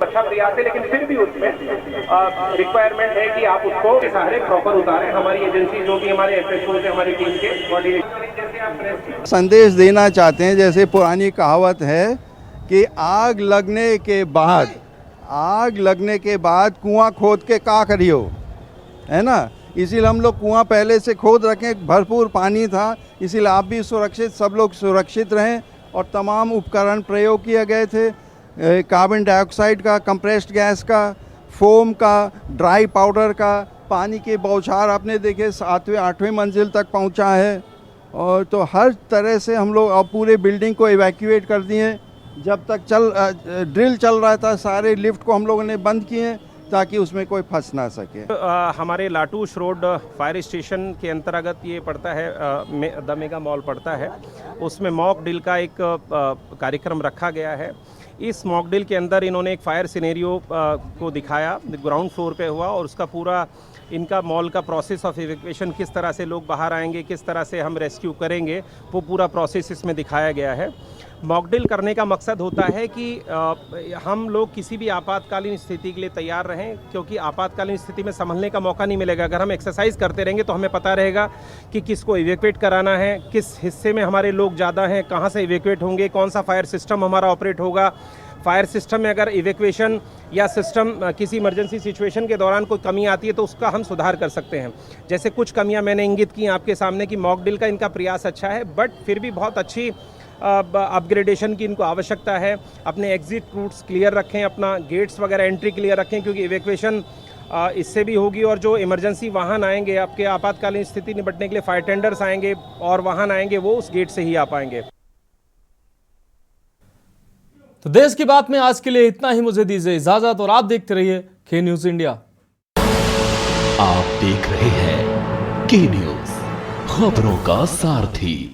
अच्छा प्रयास है, लेकिन फिर भी उसमें रिक्वायरमेंट है कि आप उसको सारे प्रॉपर उतारें। हमारी एजेंसी जो भी हमारे FSO से हमारी टीम के कोऑर्डिनेटर संदेश देना चाहते हैं। जैसे पुरानी कहावत है कि आग लगने के बाद कुआं खोद के का करियो, है ना। इसीलिए हम लोग कुआं पहले से खोद रखें, भरपूर पानी था, इसीलिए आप भी सुरक्षित, सब लोग सुरक्षित रहें। और तमाम उपकरण प्रयोग किए गए थे, कार्बन डाइऑक्साइड का, कंप्रेस्ड गैस का, फोम का, ड्राई पाउडर का, पानी के बौछार आपने देखे 7वें 8वें मंजिल तक पहुंचा है। और तो हर तरह से हम लोग अब पूरे बिल्डिंग को इवैक्यूएट कर दिए। जब तक ड्रिल चल रहा था सारे लिफ्ट को हम लोगों ने बंद किए ताकि उसमें कोई फंस ना सके। हमारे लाटूश रोड फायर स्टेशन के अंतर्गत ये पड़ता है, द मेगा मॉल पड़ता है। उसमें मॉक ड्रिल का एक कार्यक्रम रखा गया है। इस मॉक ड्रिल के अंदर इन्होंने एक फायर सिनेरियो को दिखाया, ग्राउंड फ्लोर पे हुआ, और उसका पूरा इनका मॉल का प्रोसेस ऑफ इवैक्यूएशन, किस तरह से लोग बाहर आएंगे, किस तरह से हम रेस्क्यू करेंगे, वो पूरा प्रोसेस इसमें दिखाया गया है। मॉक ड्रिल करने का मकसद होता है कि हम लोग किसी भी आपातकालीन स्थिति के लिए तैयार रहें, क्योंकि आपातकालीन स्थिति में संभलने का मौका नहीं मिलेगा। अगर हम एक्सरसाइज करते रहेंगे तो हमें पता रहेगा कि किसको इवैक्यूएट कराना है, किस हिस्से में हमारे लोग ज़्यादा हैं, कहाँ से इवैक्यूएट होंगे, कौन सा फायर सिस्टम हमारा ऑपरेट होगा। फायर सिस्टम में अगर इवैक्यूएशन या सिस्टम किसी इमरजेंसी सिचुएशन के दौरान कोई कमी आती है तो उसका हम सुधार कर सकते हैं। जैसे कुछ कमियां मैंने इंगित की आपके सामने कि मॉक ड्रिल का इनका प्रयास अच्छा है, बट फिर भी बहुत अच्छी अपग्रेडेशन की इनको आवश्यकता है। अपने एग्जिट रूट्स क्लियर रखें, अपना गेट्स वगैरह एंट्री क्लियर रखें, क्योंकि इवैक्यूएशन इससे भी होगी। और जो इमरजेंसी वाहन आएंगे, आपके आपातकालीन स्थिति निपटने के लिए फायर टेंडर्स आएंगे और वाहन आएंगे, वो उस गेट से ही आ पाएंगे। तो देश की बात में आज के लिए इतना ही। मुझे दीजिए इजाजत और आप देखते रहिए के न्यूज इंडिया। आप देख रहे हैं के न्यूज, खबरों का सारथी।